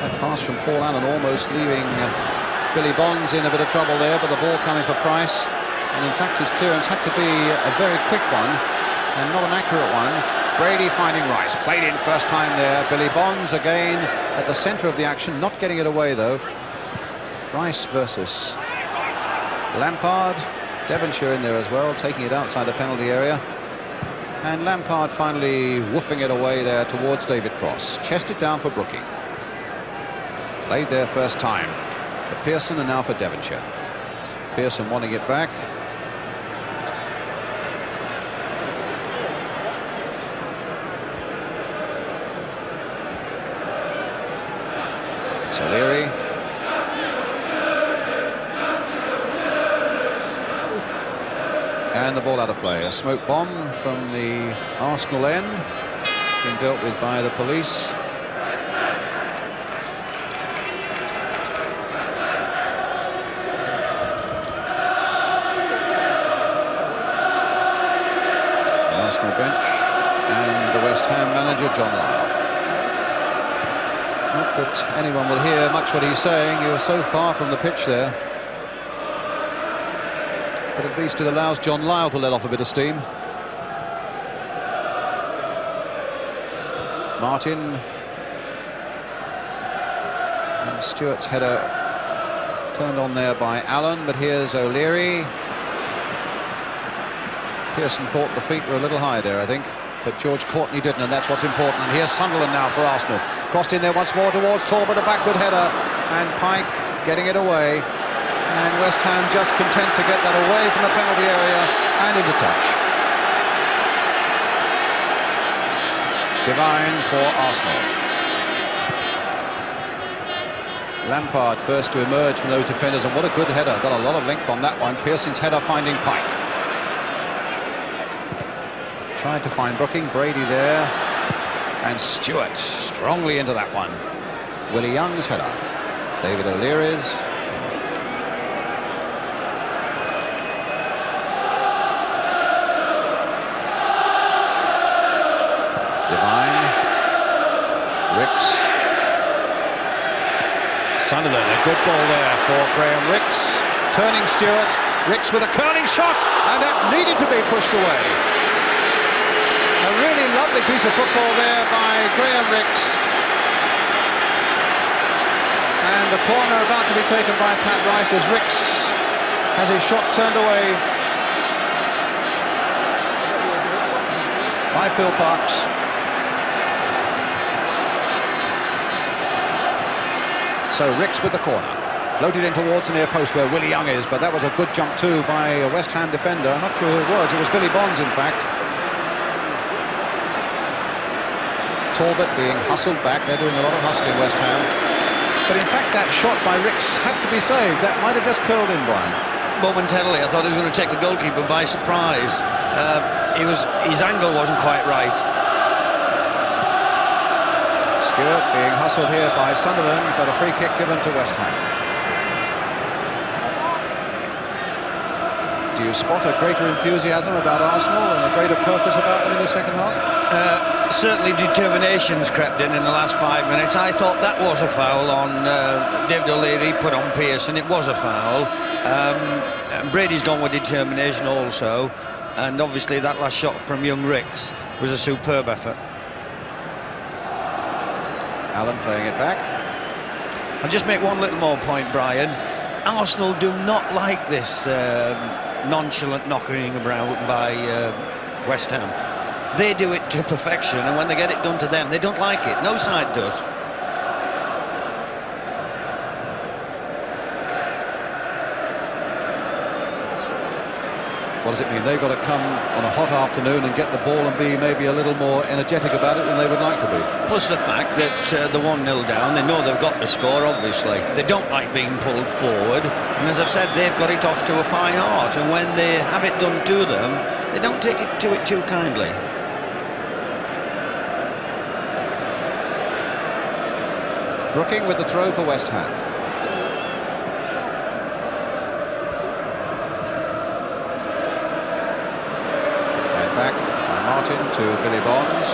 That pass from Paul Allen almost leaving Billy Bonds in a bit of trouble there, but the ball coming for Price. And in fact, his clearance had to be a very quick one and not an accurate one. Brady finding Rice, played in first time there. Billy Bonds again at the centre of the action, not getting it away though. Rice versus Lampard. Devonshire in there as well, taking it outside the penalty area. And Lampard finally woofing it away there towards David Cross. Chested down for Brooking. Played there first time for Pearson and now for Devonshire. Pearson wanting it back. O'Leary. And the ball out of play. A smoke bomb from the Arsenal end, being dealt with by the police. The Arsenal bench and the West Ham manager, John Lyall. Not that anyone will hear much what he's saying. You're so far from the pitch there. But at least it allows John Lyall to let off a bit of steam. Martin. And Stewart's header turned on there by Allen, but here's O'Leary. Pearson thought the feet were a little high there, I think. But George Courtney didn't, and that's what's important. And here's Sunderland now for Arsenal. Crossed in there once more towards Talbot, a backward header. And Pike getting it away. And West Ham just content to get that away from the penalty area and into touch. Devine for Arsenal. Lampard first to emerge from those defenders, and what a good header. Got a lot of length on that one. Pearson's header finding Pike. Tried to find Brooking, Brady there, and Stewart strongly into that one. Willie Young's header. David O'Leary's. Devine. Ricks. Sunderland, a good ball there for Graham Ricks. Turning Stewart. Ricks with a curling shot, and that needed to be pushed away. A really lovely piece of football there by Graham Ricks. And the corner about to be taken by Pat Rice as Ricks has his shot turned away by Phil Parkes. So Ricks with the corner. Floated in towards the near post where Willie Young is, but that was a good jump too by a West Ham defender. I'm not sure who it was. It was Billy Bonds, in fact. Talbot being hustled back. They're doing a lot of hustling, West Ham. But in fact, that shot by Ricks had to be saved. That might have just curled in, Brian. Momentarily, I thought he was going to take the goalkeeper by surprise. His angle wasn't quite right. Stewart being hustled here by Sunderland, but a free kick given to West Ham. Do you spot a greater enthusiasm about Arsenal and a greater purpose about them in the second half? Certainly determination's crept in the last 5 minutes. I thought that was a foul on David O'Leary, put on Pearson. It was a foul. Brady's gone with determination also, and obviously that last shot from young Ricks was a superb effort. Allen playing it back. I'll just make one little more point, Brian. Arsenal do not like this nonchalant knocking around by West Ham. They do it to perfection, and when they get it done to them, they don't like it. No side does. What does it mean? They've got to come on a hot afternoon and get the ball and be maybe a little more energetic about it than they would like to be. Plus the fact that the 1-0 down, they know they've got to score, obviously. They don't like being pulled forward, and as I've said, they've got it off to a fine art, and when they have it done to them, they don't take it too kindly. Brooking with the throw for West Ham. Back by Martin to Billy Bonds,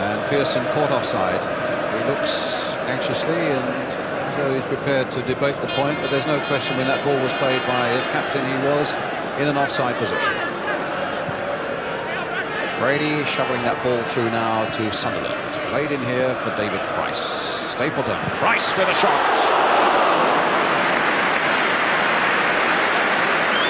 and Pearson caught offside. He looks anxiously and as though he's prepared to debate the point, but there's no question when that ball was played by his captain, he was in an offside position. Brady shoveling that ball through now to Sunderland. Played in here for David Price. Stapleton, Price with a shot.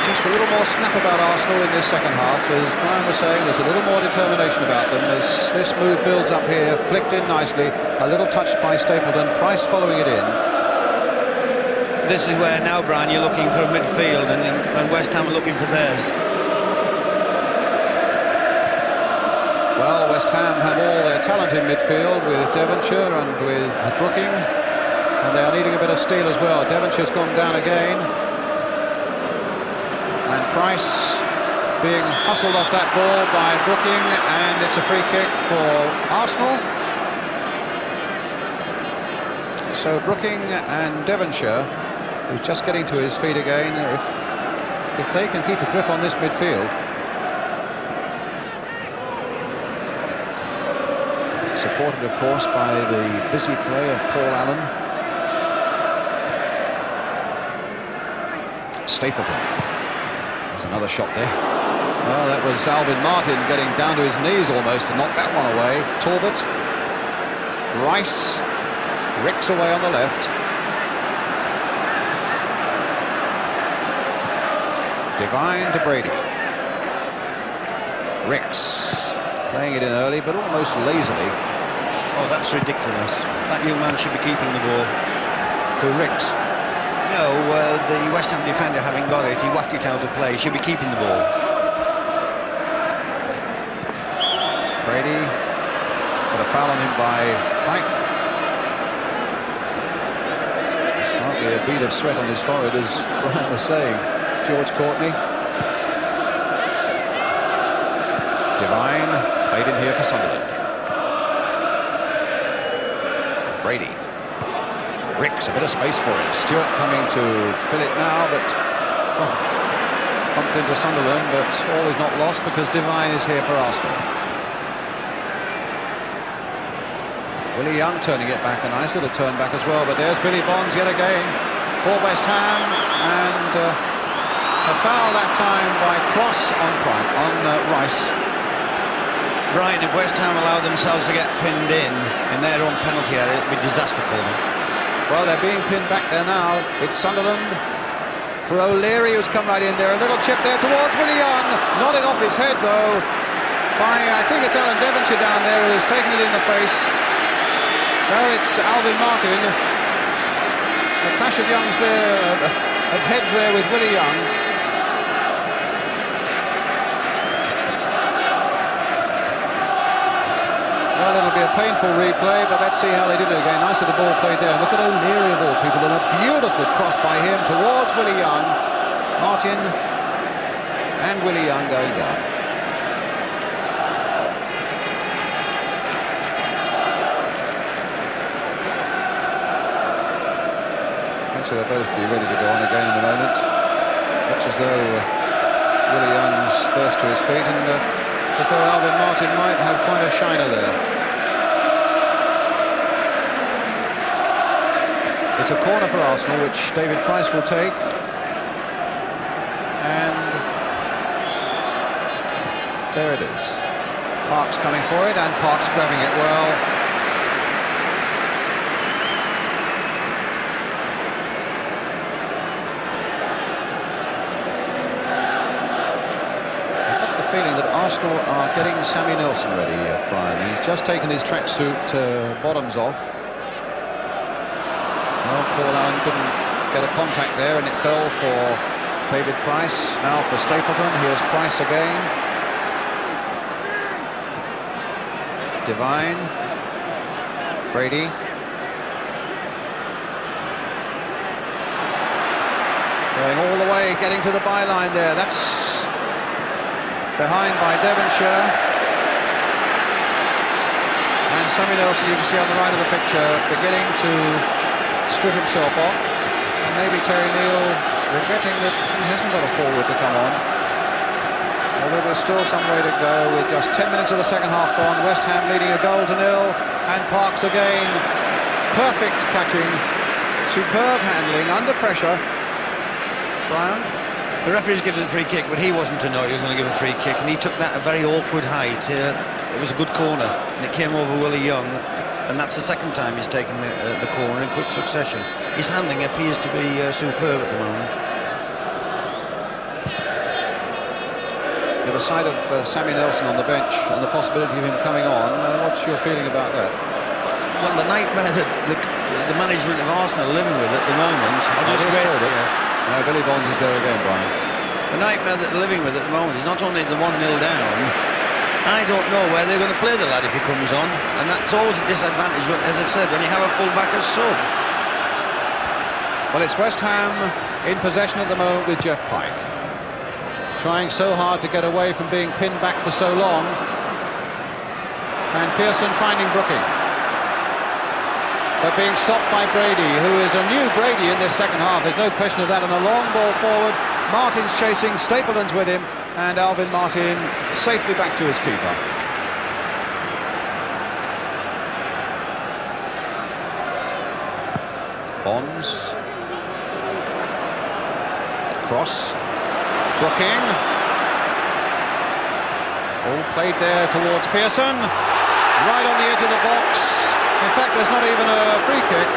Just a little more snap about Arsenal in this second half. As Brian was saying, there's a little more determination about them as this move builds up here, flicked in nicely, a little touch by Stapleton, Price following it in. This is where now, Brian, you're looking for a midfield and West Ham are looking for theirs. Well, West Ham have all their talent in midfield with Devonshire and with Brooking, and they are needing a bit of steel as well. Devonshire's gone down again. And Price being hustled off that ball by Brooking, and it's a free kick for Arsenal. So Brooking and Devonshire, who's just getting to his feet again, if they can keep a grip on this midfield. Supported, of course, by the busy play of Paul Allen. Stapleton. There's another shot there. Well, that was Alvin Martin getting down to his knees almost to knock that one away. Talbot, Rice, Ricks away on the left. Devine to Brady. Ricks playing it in early, but almost lazily. Oh, that's ridiculous. That young man should be keeping the ball. Who, Ricks? No, the West Ham defender, having got it, he whacked it out of play. He should be keeping the ball. Brady got a foul on him by Pike. There's hardly a bead of sweat on his forehead, as Brian was saying. George Courtney. Devine played in here for Sunderland. Brady. Ricks, a bit of space for him. Stewart coming to fill it now, but bumped into Sunderland, but all is not lost because Devine is here for Arsenal. Willie Young turning it back, a nice little turn back as well, but there's Billy Bonds yet again for West Ham, and a foul that time by Cross on Rice. Brian, if West Ham allow themselves to get pinned in their own penalty area, it'll be disaster for them. Well, they're being pinned back there now. It's Sunderland for O'Leary, who's come right in there. A little chip there towards Willie Young. Not it off his head, though, by, I think it's Alan Devonshire down there who's taken it in the face. No, it's Alvin Martin. A clash of youngs there, of heads there with Willie Young. Well, it'll be a painful replay, but let's see how they did it again. Nice little ball played there. Look at O'Leary of all people, and a beautiful cross by him towards Willie Young. Martin and Willie Young going down. So they'll both be ready to go on again in a moment. Looks as though Willie Young's first to his feet, and as though Alvin Martin might have quite a shiner there. It's a corner for Arsenal, which David Price will take. And there it is. Park's coming for it, and Park's grabbing it well. Feeling that Arsenal are getting Sammy Nelson ready, Brian. He's just taken his tracksuit bottoms off. Well, Paul Allen couldn't get a contact there, and it fell for David Price. Now for Stapleton, here's Price again. Devine, Brady. Going all the way, getting to the byline there. That's behind by Devonshire. And Sammy Nelson, you can see on the right of the picture, beginning to strip himself off. And maybe Terry Neill regretting that he hasn't got a forward to come on. Although there's still some way to go with just 10 minutes of the second half gone. West Ham leading a goal to nil. And Parks again. Perfect catching. Superb handling under pressure. Brian? The referee's given a free kick, but he wasn't to know he was going to give a free kick, and he took that at a very awkward height. It was a good corner, and it came over Willie Young, and that's the second time he's taken the corner in quick succession. His handling appears to be superb at the moment. The other side of Sammy Nelson on the bench and the possibility of him coming on. What's your feeling about that? Well, the nightmare that the management of Arsenal are living with at the moment. I'll just read it. No, Billy Bonds is there again, Brian. The nightmare that they're living with at the moment is not only the 1-0 down. I don't know where they're going to play the lad if he comes on, and that's always a disadvantage, as I've said, when you have a full-back as sub. Well, it's West Ham in possession at the moment with Jeff Pike, trying so hard to get away from being pinned back for so long, and Pearson finding Brooking, but being stopped by Brady, who is a new Brady in this second half. There's no question of that. And a long ball forward. Martin's chasing, Stapleton's with him, and Alvin Martin safely back to his keeper. Bonds. Cross. Brooking. All played there towards Pearson. Right on the edge of the box. In fact, there's not even a free kick.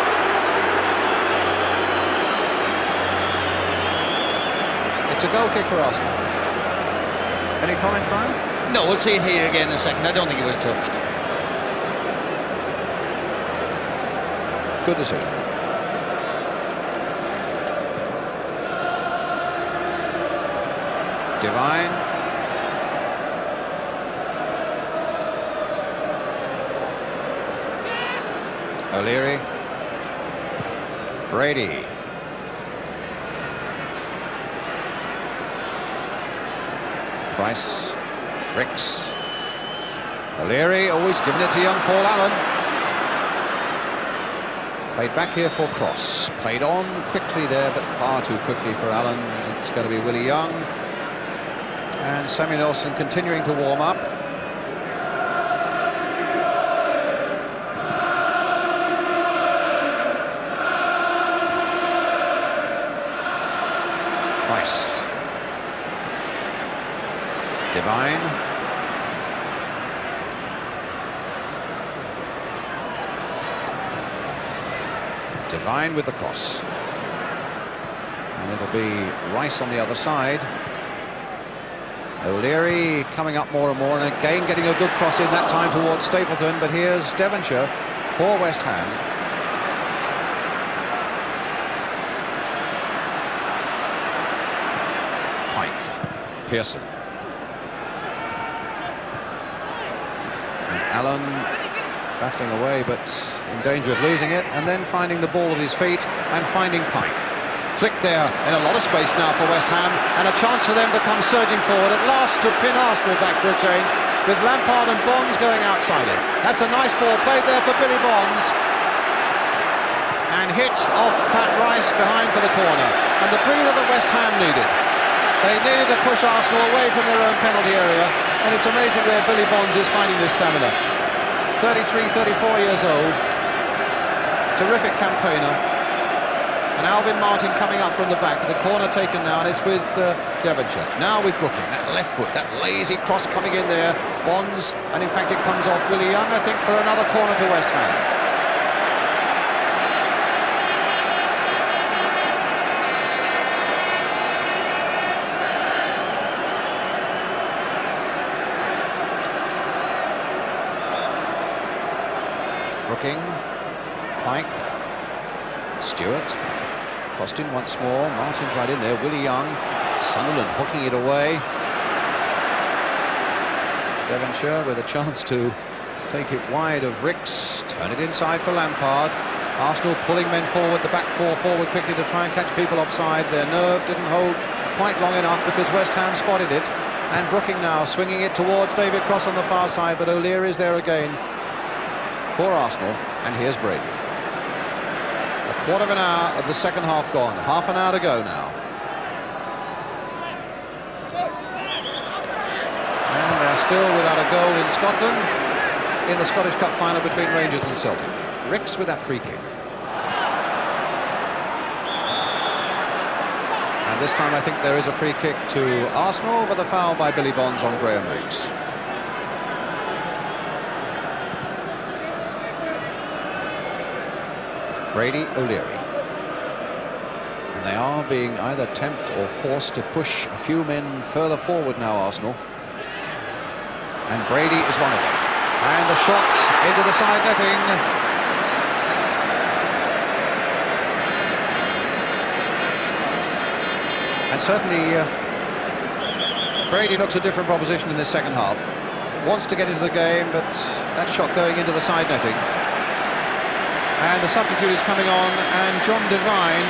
It's a goal kick for Arsenal. Any comment, Brian? No, we'll see it here again in a second. I don't think it was touched. Good decision. Devine. O'Leary, Brady, Price, Ricks, O'Leary, always giving it to young Paul Allen. Played back here for Cross, played on quickly there, but far too quickly for Allen. It's going to be Willie Young. And Sammy Nelson continuing to warm up. Price. Devine. Devine with the cross. And it'll be Rice on the other side. O'Leary coming up more and more, and again getting a good cross in that time towards Stapleton, but here's Devonshire for West Ham. Pike, Pearson. And Allen battling away, but in danger of losing it, and then finding the ball at his feet and finding Pike. Flicked there in a lot of space now for West Ham, and a chance for them to come surging forward at last to pin Arsenal back for a change, with Lampard and Bonds going outside it. That's a nice ball played there for Billy Bonds, and hit off Pat Rice behind for the corner, and the breather that West Ham needed. They needed to push Arsenal away from their own penalty area, and it's amazing where Billy Bonds is finding this stamina. 33, 34 years old, terrific campaigner. And Alvin Martin coming up from the back, the corner taken now, and it's with Devonshire. Now with Brooking, that left foot, that lazy cross coming in there. Bonds, and in fact it comes off Willie Young, I think, for another corner to West Ham. Brooking, Pike, Stewart. Crossed in once more. Martin's right in there. Willie Young. Sunderland hooking it away. Devonshire with a chance to take it wide of Ricks. Turn it inside for Lampard. Arsenal pulling men forward. The back four forward quickly to try and catch people offside. Their nerve didn't hold quite long enough because West Ham spotted it. And Brooking now swinging it towards David Cross on the far side. But O'Leary is there again for Arsenal. And here's Brady. A quarter of an hour of the second half gone. Half an hour to go now. And they're still without a goal in Scotland in the Scottish Cup final between Rangers and Celtic. Ricks with that free kick. And this time I think there is a free kick to Arsenal, but the foul by Billy Bonds on Graham Ricks. Brady, O'Leary. And they are being either tempted or forced to push a few men further forward now, Arsenal. And Brady is one of them. And the shot into the side netting. And certainly Brady looks a different proposition in this second half. Wants to get into the game, but that shot going into the side netting. And the substitute is coming on, and John Devine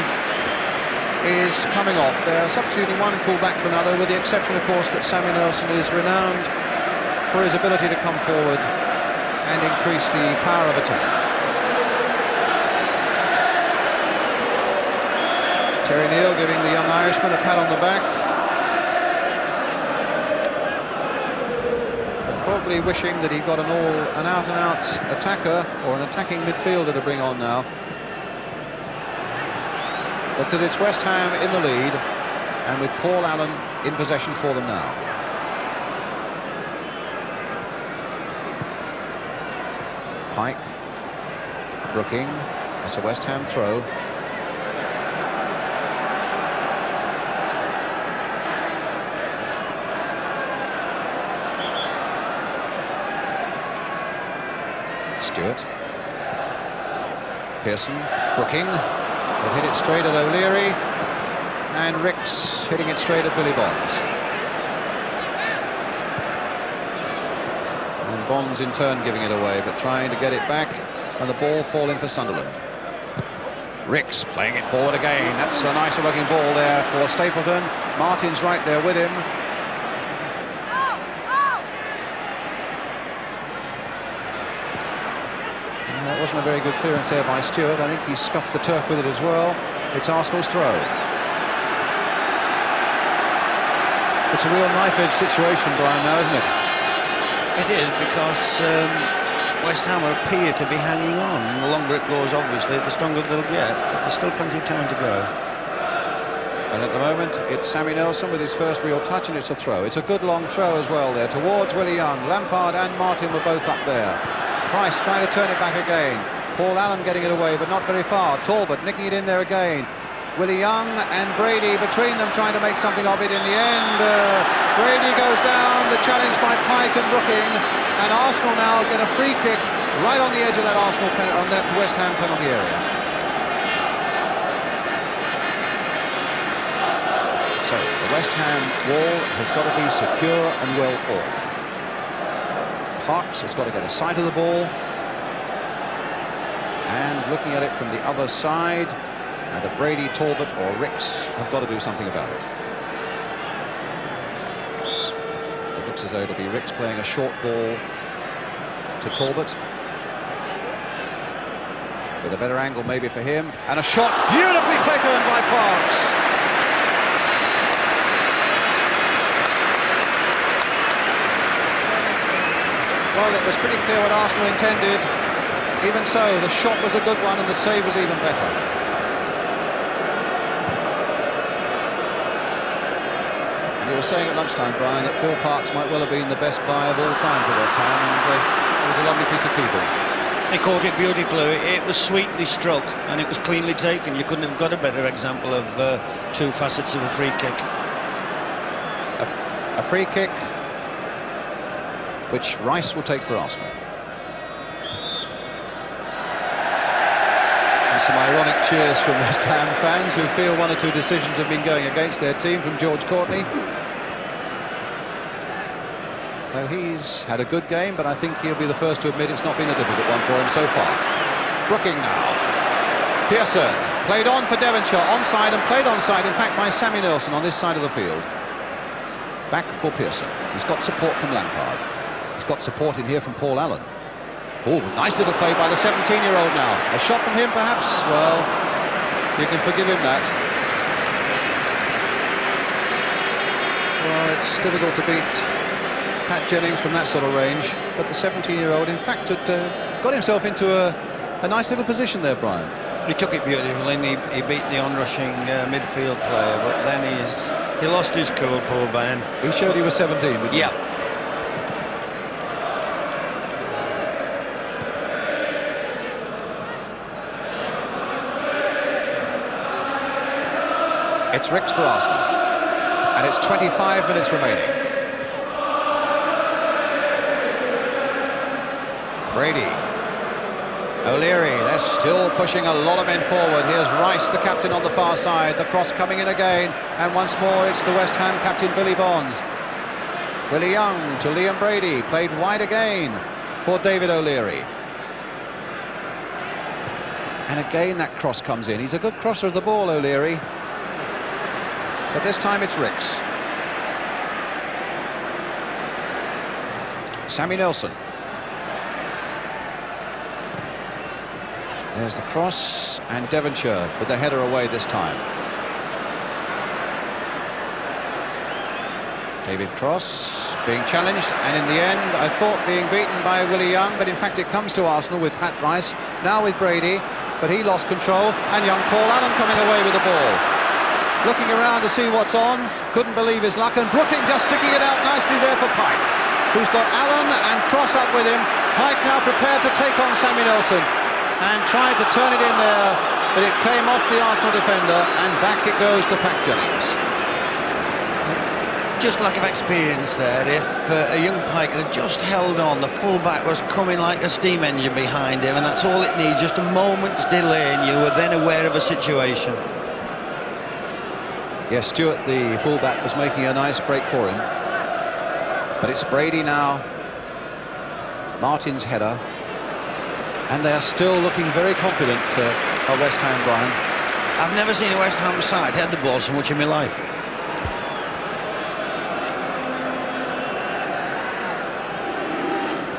is coming off. They're substituting one full-back for another, with the exception, of course, that Sammy Nelson is renowned for his ability to come forward and increase the power of attack. Terry Neill giving the young Irishman a pat on the back. Probably wishing that he got an out-and-out attacker or an attacking midfielder to bring on now, because it's West Ham in the lead and with Paul Allen in possession for them now. Pike, Brooking, that's a West Ham throw. Stewart, Pearson, Brooking will hit it straight at O'Leary, and Ricks hitting it straight at Billy Bonds. And Bonds in turn giving it away, but trying to get it back, and the ball falling for Sunderland. Ricks playing it forward again. That's a nicer looking ball there for Stapleton. Martin's right there with him. That wasn't a very good clearance there by Stewart. I think he scuffed the turf with it as well. It's Arsenal's throw. It's a real knife-edge situation, Brian, now, isn't it? It is, because West Ham appear to be hanging on. The longer it goes, obviously, the stronger they'll get. But there's still plenty of time to go. And at the moment, it's Sammy Nelson with his first real touch, and it's a throw. It's a good long throw as well there towards Willie Young. Lampard and Martin were both up there. Price trying to turn it back again. Paul Allen getting it away, but not very far. Talbot nicking it in there again. Willie Young and Brady between them trying to make something of it in the end. Brady goes down, the challenge by Pike and Brooking, and Arsenal now get a free kick right on the edge of that on that West Ham penalty area. So the West Ham wall has got to be secure and well formed. Parks has got to get a sight of the ball, and looking at it from the other side, either Brady, Talbot or Ricks have got to do something about it. It looks as though it'll be Ricks playing a short ball to Talbot, with a better angle maybe for him, and a shot beautifully taken by Parks. Well, it was pretty clear what Arsenal intended. Even so, the shot was a good one and the save was even better. And you were saying at lunchtime, Brian, that Phil Parks might well have been the best buy of all time for West Ham, and it was a lovely piece of keeping. He caught it beautifully. It was sweetly struck and it was cleanly taken. You couldn't have got a better example of two facets of a free kick. A free kick which Rice will take for Arsenal. And some ironic cheers from West Ham fans who feel one or two decisions have been going against their team from George Courtney. Though he's had a good game, but I think he'll be the first to admit it's not been a difficult one for him so far. Brooking now. Pearson played on for Devonshire, onside and played onside, in fact, by Sammy Nelson on this side of the field. Back for Pearson. He's got support from Lampard. He's got support in here from Paul Allen. Oh, nice little play by the 17-year-old now. A shot from him, perhaps? Well, you can forgive him that. Well, it's difficult to beat Pat Jennings from that sort of range, but the 17-year-old, in fact, had got himself into a nice little position there, Brian. He took it beautifully, and he beat the onrushing midfield player, but then he lost his cool, poor man. He showed he was 17, didn't he? Yeah. It's Ricks for Arsenal, and it's 25 minutes remaining. Brady, O'Leary, they're still pushing a lot of men forward. Here's Rice, the captain, on the far side. The cross coming in again, and once more it's the West Ham captain, Billy Bonds. Willie Young to Liam Brady, played wide again for David O'Leary. And again that cross comes in. He's a good crosser of the ball, O'Leary. But this time it's Ricks. Sammy Nelson. There's the cross, and Devonshire with the header away this time. David Cross being challenged, and in the end I thought being beaten by Willie Young, but in fact it comes to Arsenal with Pat Rice, now with Brady, but he lost control, and young Paul Allen coming away with the ball. Looking around to see what's on, couldn't believe his luck, and Brooking just sticking it out nicely there for Pike, who's got Allen and Cross up with him. Pike now prepared to take on Sammy Nelson, and tried to turn it in there, but it came off the Arsenal defender, and back it goes to Pat Jennings. Just lack of experience there. If a young Pike had just held on, the full-back was coming like a steam engine behind him, and that's all it needs, just a moment's delay, and you were then aware of a situation. Yes, Stewart, the full-back, was making a nice break for him. But it's Brady now. Martin's header. And they're still looking very confident, West Ham, Brian. I've never seen a West Ham side head the ball so much in my life.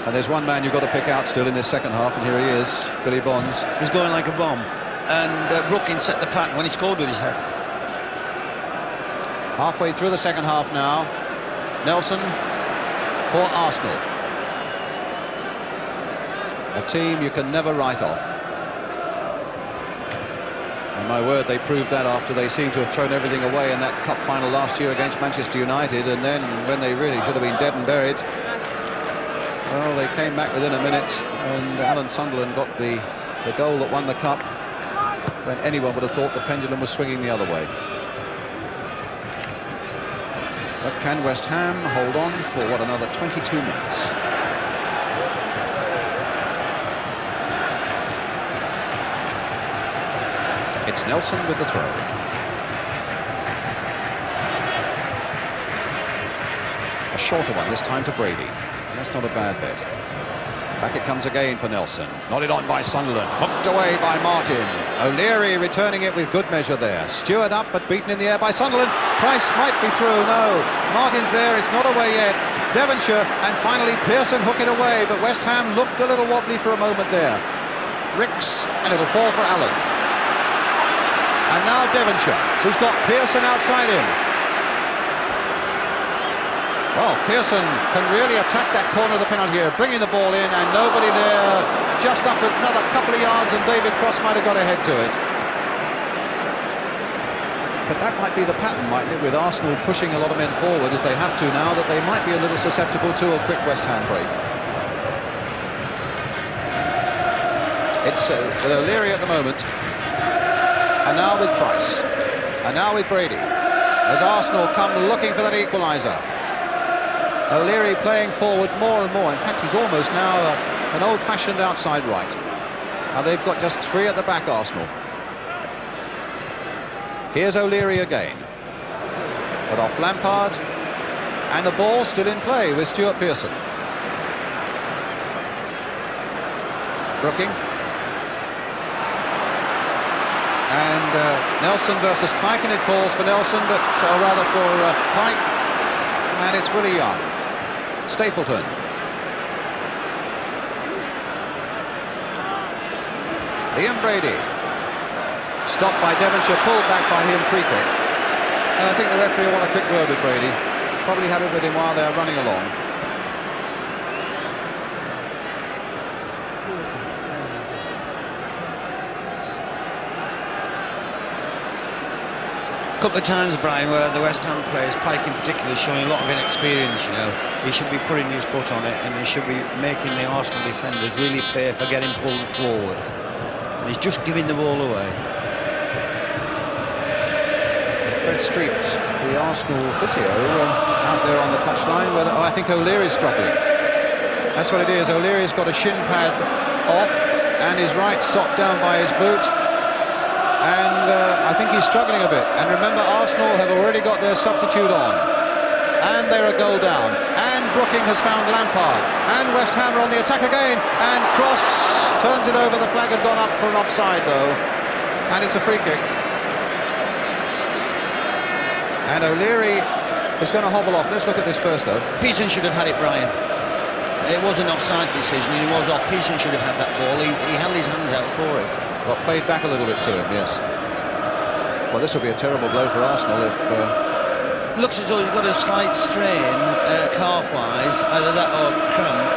And there's one man you've got to pick out still in this second half, and here he is, Billy Bonds. He's going like a bomb. And Brooking set the pattern when he scored with his head. Halfway through the second half now. Nelson for Arsenal. A team you can never write off. And my word, they proved that after they seemed to have thrown everything away in that cup final last year against Manchester United, and then when they really should have been dead and buried, well, they came back within a minute, and Alan Sunderland got the goal that won the cup when anyone would have thought the pendulum was swinging the other way. But can West Ham hold on for, what, another 22 minutes? It's Nelson with the throw. A shorter one this time to Brady. That's not a bad bet. Back it comes again for Nelson. Nodded on by Sunderland. Hooked away by Martin. O'Leary returning it with good measure there. Stewart up but beaten in the air by Sunderland. Price might be through. No. Martin's there. It's not away yet. Devonshire, and finally Pearson hook it away, but West Ham looked a little wobbly for a moment there. Ricks, and it'll fall for Allen. And now Devonshire, who's got Pearson outside him. Well, Pearson can really attack that corner of the penalty here, bringing the ball in, and nobody there. Just up another couple of yards, and David Cross might have got ahead to it. But that might be the pattern, mightn't it, with Arsenal pushing a lot of men forward as they have to now, that they might be a little susceptible to a quick West Ham break. It's with O'Leary at the moment. And now with Price, and now with Brady, as Arsenal come looking for that equaliser. O'Leary playing forward more and more. In fact, he's almost now an old-fashioned outside right. And they've got just 3 at the back, Arsenal. Here's O'Leary again. But off Lampard. And the ball still in play with Stewart Pearson. Brooking. And Nelson versus Pike, and it falls for Nelson, but rather for Pike. And it's really Young. Stapleton. Brady. Stopped by Devonshire, pulled back by him, free kick. And I think the referee will want a quick word with Brady. Probably have it with him while they're running along. A couple of times, Brian, where the West Ham players, Pike in particular, is showing a lot of inexperience, you know. He should be putting his foot on it, and he should be making the Arsenal defenders really pay for getting pulled forward. And he's just giving the ball away. Fred Street, the Arsenal physio, out there on the touchline. I think O'Leary's struggling. That's what it is. O'Leary's got a shin pad off, and his right sock down by his boot. And I think he's struggling a bit. And remember, Arsenal have already got their substitute on. And they're a goal down. And Brooking has found Lampard. And West Ham are on the attack again. And Cross turns it over. The flag had gone up for an offside, though. And it's a free kick. And O'Leary is going to hobble off. Let's look at this first, though. Pearson should have had it, Brian. It was an offside decision. He was off. Pearson should have had that ball. He held his hands out for it. Well, played back a little bit to him, yes. Well, this will be a terrible blow for Arsenal if... Looks as though he's got a slight strain, calf-wise, either that or cramp.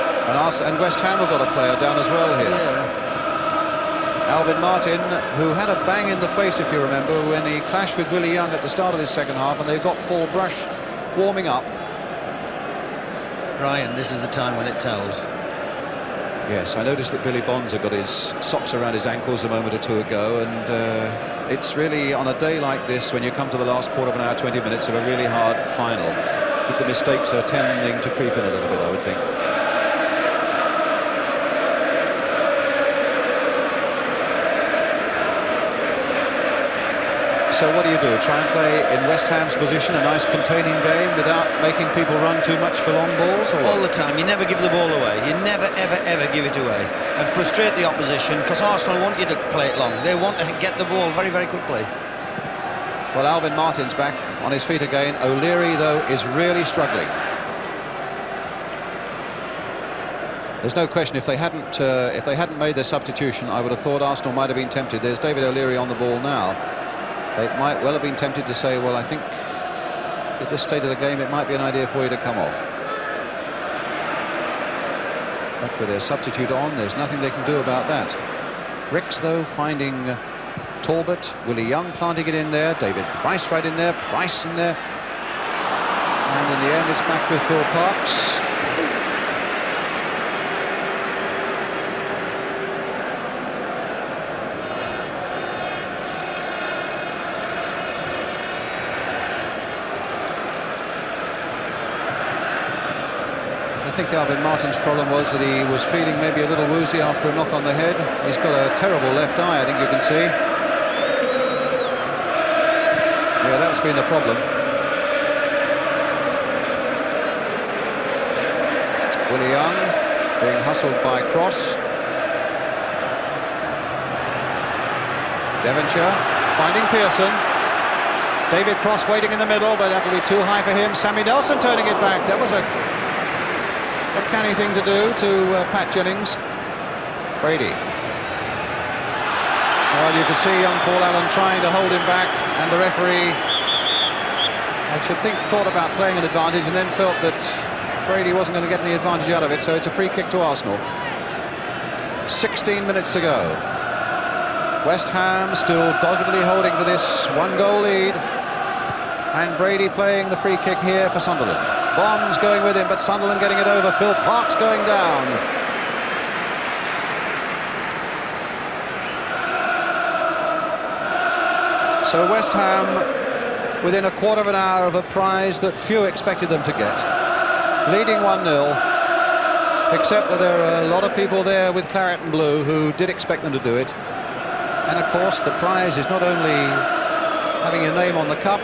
And West Ham have got a player down as well here. Yeah. Alvin Martin, who had a bang in the face, if you remember, when he clashed with Willie Young at the start of this second half, and they've got Paul Brush warming up. Brian, this is the time when it tells. Yes, I noticed that Billy Bonds had got his socks around his ankles a moment or two ago, and it's really on a day like this, when you come to the last quarter of an hour, 20 minutes of a really hard final, that the mistakes are tending to creep in a little bit, I would think. So what do? Try and play in West Ham's position, a nice containing game without making people run too much for long balls? Or all the time. You never give the ball away. You never, ever, ever give it away. And frustrate the opposition, because Arsenal want you to play it long. They want to get the ball very, very quickly. Well, Alvin Martin's back on his feet again. O'Leary, though, is really struggling. There's no question, if they hadn't made their substitution, I would have thought Arsenal might have been tempted. There's David O'Leary on the ball now. They might well have been tempted to say, well, I think at this state of the game it might be an idea for you to come off. But with their substitute on, there's nothing they can do about that. Ricks, though, finding Talbot, Willie Young planting it in there, David Price right in there, Price in there. And in the end, it's back with Phil Parks. I think Alvin Martin's problem was that he was feeling maybe a little woozy after a knock on the head. He's got a terrible left eye, I think you can see. Yeah, that's been the problem. Willie Young being hustled by Cross. Devonshire finding Pearson. David Cross waiting in the middle, but that'll be too high for him. Sammy Nelson turning it back. That was a canny thing to do to Pat Jennings. Brady. Well, you could see young Paul Allen trying to hold him back, and the referee, I should think, thought about playing an advantage and then felt that Brady wasn't going to get any advantage out of it, so it's a free kick to Arsenal. 16 minutes to go. West Ham still doggedly holding to this one-goal lead, and Brady playing the free kick here for Sunderland. Bonds going with him, but Sunderland getting it over. Phil Parks going down. So West Ham within a quarter of an hour of a prize that few expected them to get. Leading 1-0. except that there are a lot of people there with claret and blue who did expect them to do it. And of course the prize is not only having your name on the cup,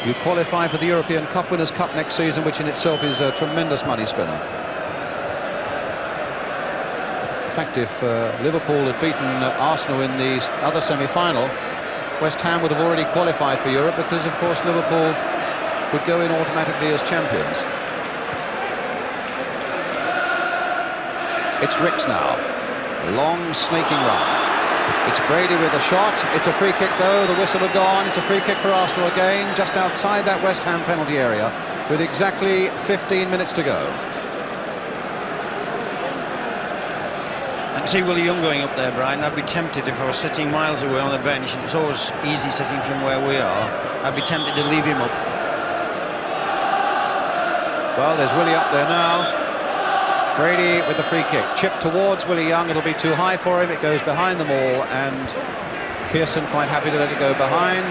you qualify for the European Cup Winners' Cup next season, which in itself is a tremendous money spinner. In fact, if Liverpool had beaten Arsenal in the other semi-final, West Ham would have already qualified for Europe, because of course Liverpool would go in automatically as champions. It's Ricks now, a long snaking run. It's Brady with a shot. It's a free kick though, the whistle had gone. It's a free kick for Arsenal again, just outside that West Ham penalty area, with exactly 15 minutes to go. And see Willie Young going up there, Brian. I'd be tempted, if I was sitting miles away on a bench, and it's always easy sitting from where we are, I'd be tempted to leave him up. Well, there's Willie up there now. Brady with the free kick, chipped towards Willie Young. It'll be too high for him. It goes behind them all, and Pearson quite happy to let it go behind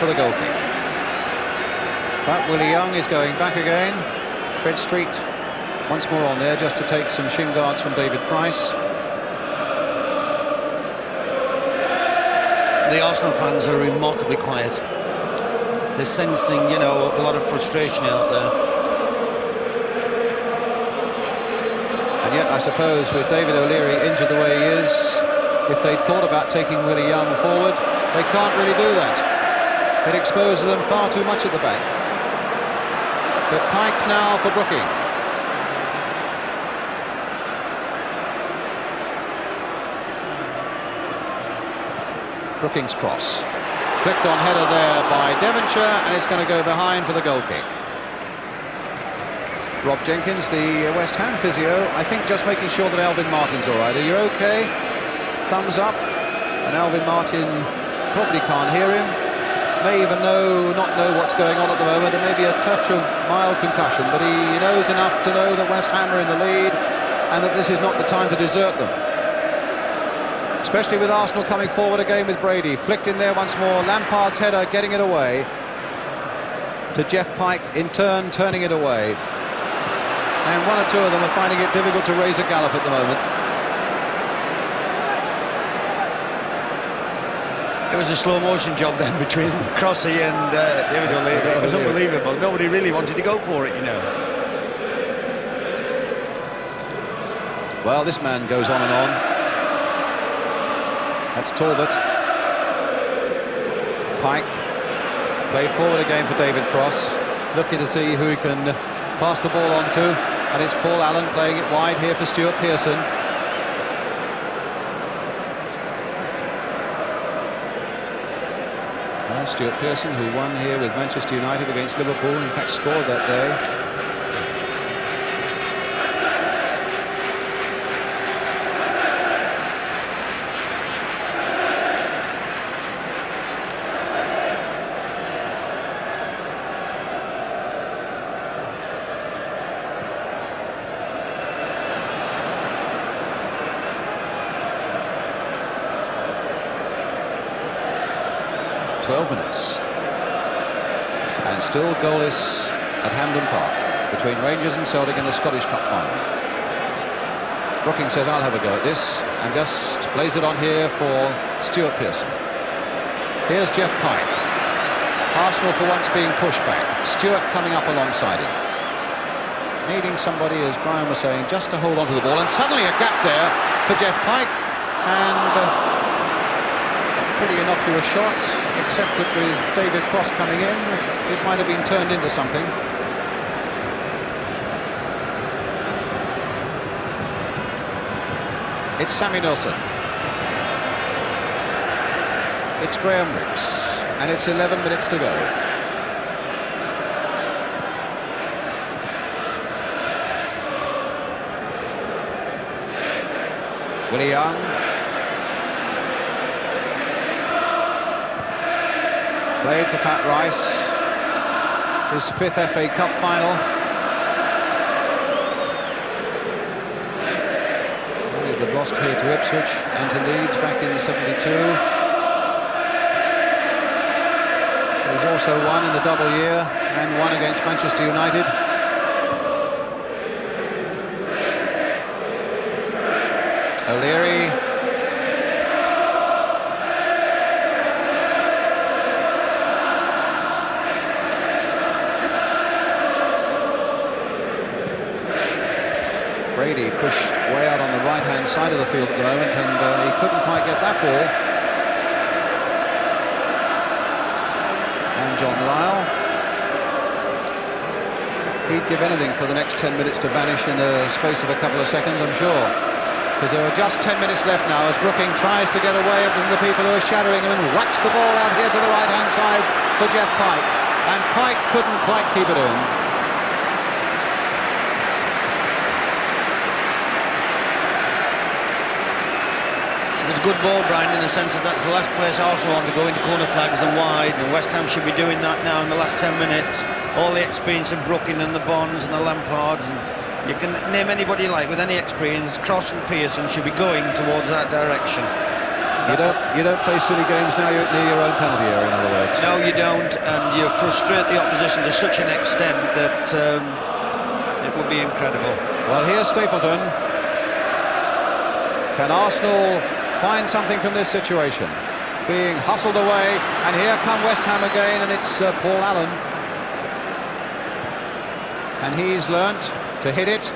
for the goal kick. But Willie Young is going back again. Fred Street once more on there, just to take some shin guards from David Price. The Arsenal fans are remarkably quiet. They're sensing, you know, a lot of frustration out there. And yet, I suppose, with David O'Leary injured the way he is, if they'd thought about taking Willie Young forward, they can't really do that. It exposes them far too much at the back. But Pike now for Brooking. Brooking's cross. Flicked on header there by Devonshire, and it's going to go behind for the goal kick. Rob Jenkins, the West Ham physio, I think just making sure that Alvin Martin's all right. Are you okay? Thumbs up. And Alvin Martin probably can't hear him. May even not know what's going on at the moment. It may be a touch of mild concussion, but he knows enough to know that West Ham are in the lead and that this is not the time to desert them. Especially with Arsenal coming forward again with Brady. Flicked in there once more. Lampard's header getting it away to Jeff Pike, in turn turning it away. And one or two of them are finding it difficult to raise a gallop at the moment. It was a slow motion job then between Crossy and David O'Leary. It was unbelievable. Nobody really wanted to go for it, you know. Well, this man goes on and on. That's Talbot. Pike played forward again for David Cross, looking to see who he can pass the ball on to. And it's Paul Allen playing it wide here for Stewart Pearson. Well, Stewart Pearson, who won here with Manchester United against Liverpool, in fact scored that day. And still goalless at Hampden Park between Rangers and Celtic in the Scottish Cup final. Brooking says, I'll have a go at this, and just plays it on here for Stewart Pearson. Here's Jeff Pike. Arsenal for once being pushed back. Stewart coming up alongside him, needing somebody, as Brian was saying, just to hold on to the ball. And suddenly a gap there for Jeff Pike, and pretty innocuous shot, except that with David Cross coming in, it might have been turned into something. It's Sammy Nelson. It's Graham Ricks, and it's 11 minutes to go. Willie Young. Played for Pat Rice, his 5th FA Cup final. He would have lost here to Ipswich and to Leeds back in '72. He's also won in the double year and won against Manchester United. O'Leary. Brady pushed way out on the right-hand side of the field at the moment, and he couldn't quite get that ball. And John Lyall. He'd give anything for the next 10 minutes to vanish in the space of a couple of seconds, I'm sure. Because there are just 10 minutes left now as Brooking tries to get away from the people who are shadowing him and whacks the ball out here to the right-hand side for Jeff Pike. And Pike couldn't quite keep it in. It was a good ball, Brian, in the sense that that's the last place Arsenal want to go into corner flags and wide, and West Ham should be doing that now in the last 10 minutes. All the experience of Brooking and the Bonds and the Lampards, and you can name anybody you like with any experience. Cross and Pearson should be going towards that direction. You don't play silly games now, you're near your own penalty area, in other words. No, you don't, and you frustrate the opposition to such an extent that it would be incredible. Well, here's Stapleton. Can Arsenal find something from this situation? Being hustled away, and here come West Ham again, and it's Paul Allen. And he's learnt to hit it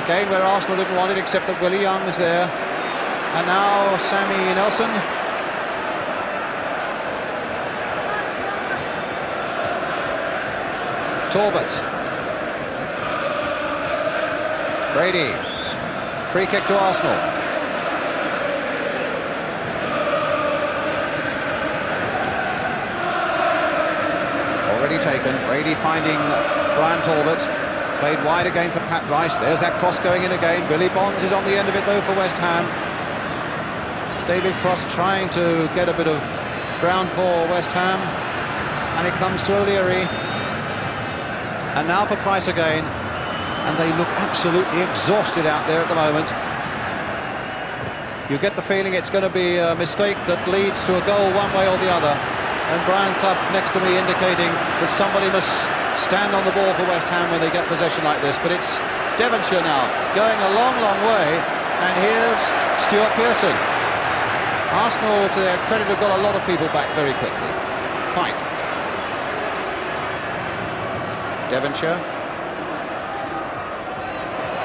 again where Arsenal didn't want it, except that Willie Young is there. And now Sammy Nelson. Talbot. Brady. Free kick to Arsenal. Already taken. Brady finding Brian Talbot. Played wide again for Pat Rice. There's that cross going in again. Billy Bonds is on the end of it though for West Ham. David Cross trying to get a bit of ground for West Ham. And it comes to O'Leary. And now for Price again. And they look absolutely exhausted out there at the moment. You get the feeling it's going to be a mistake that leads to a goal one way or the other. And Brian Clough next to me indicating that somebody must stand on the ball for West Ham when they get possession like this. But it's Devonshire now going a long, long way. And here's Stewart Pearson. Arsenal, to their credit, have got a lot of people back very quickly. Pike. Devonshire.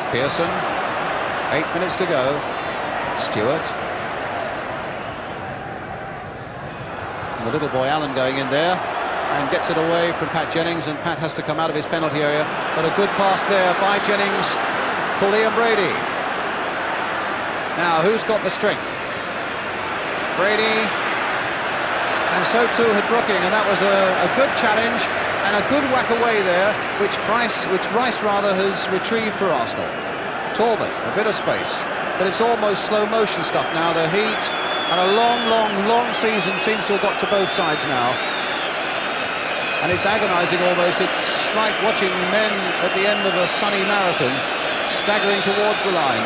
Pearson. 8 minutes to go. Stewart. And the little boy Allen going in there and gets it away from Pat Jennings, and Pat has to come out of his penalty area. But a good pass there by Jennings for Liam Brady. Now, who's got the strength? Brady, and so too had Brooking, and that was a good challenge and a good whack away there, which Rice has retrieved for Arsenal. Talbot, a bit of space, but it's almost slow motion stuff now. The heat and a long season seems to have got to both sides now, and it's agonising almost. It's like watching men at the end of a sunny marathon staggering towards the line.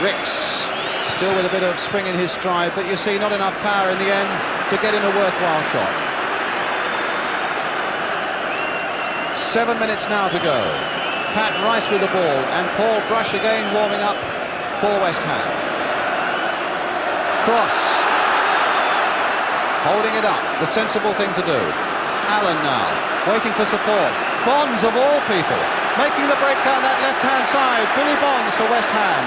Ricks still with a bit of spring in his stride, but you see not enough power in the end to get in a worthwhile shot. 7 minutes now to go. Pat Rice with the ball, and Paul Brush again warming up for West Ham. Cross. Holding it up, the sensible thing to do. Allen now, waiting for support. Bonds of all people, making the break down that left-hand side. Billy Bonds for West Ham.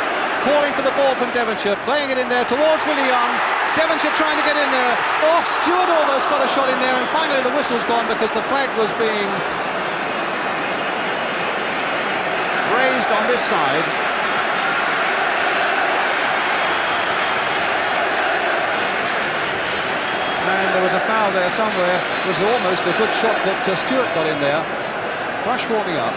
Calling for the ball from Devonshire, playing it in there towards Willie Young. Devonshire trying to get in there. Oh, Stewart almost got a shot in there, and finally the whistle's gone because the flag was being raised on this side. And there was a foul there somewhere. It was almost a good shot that Stewart got in there. Brush warming up.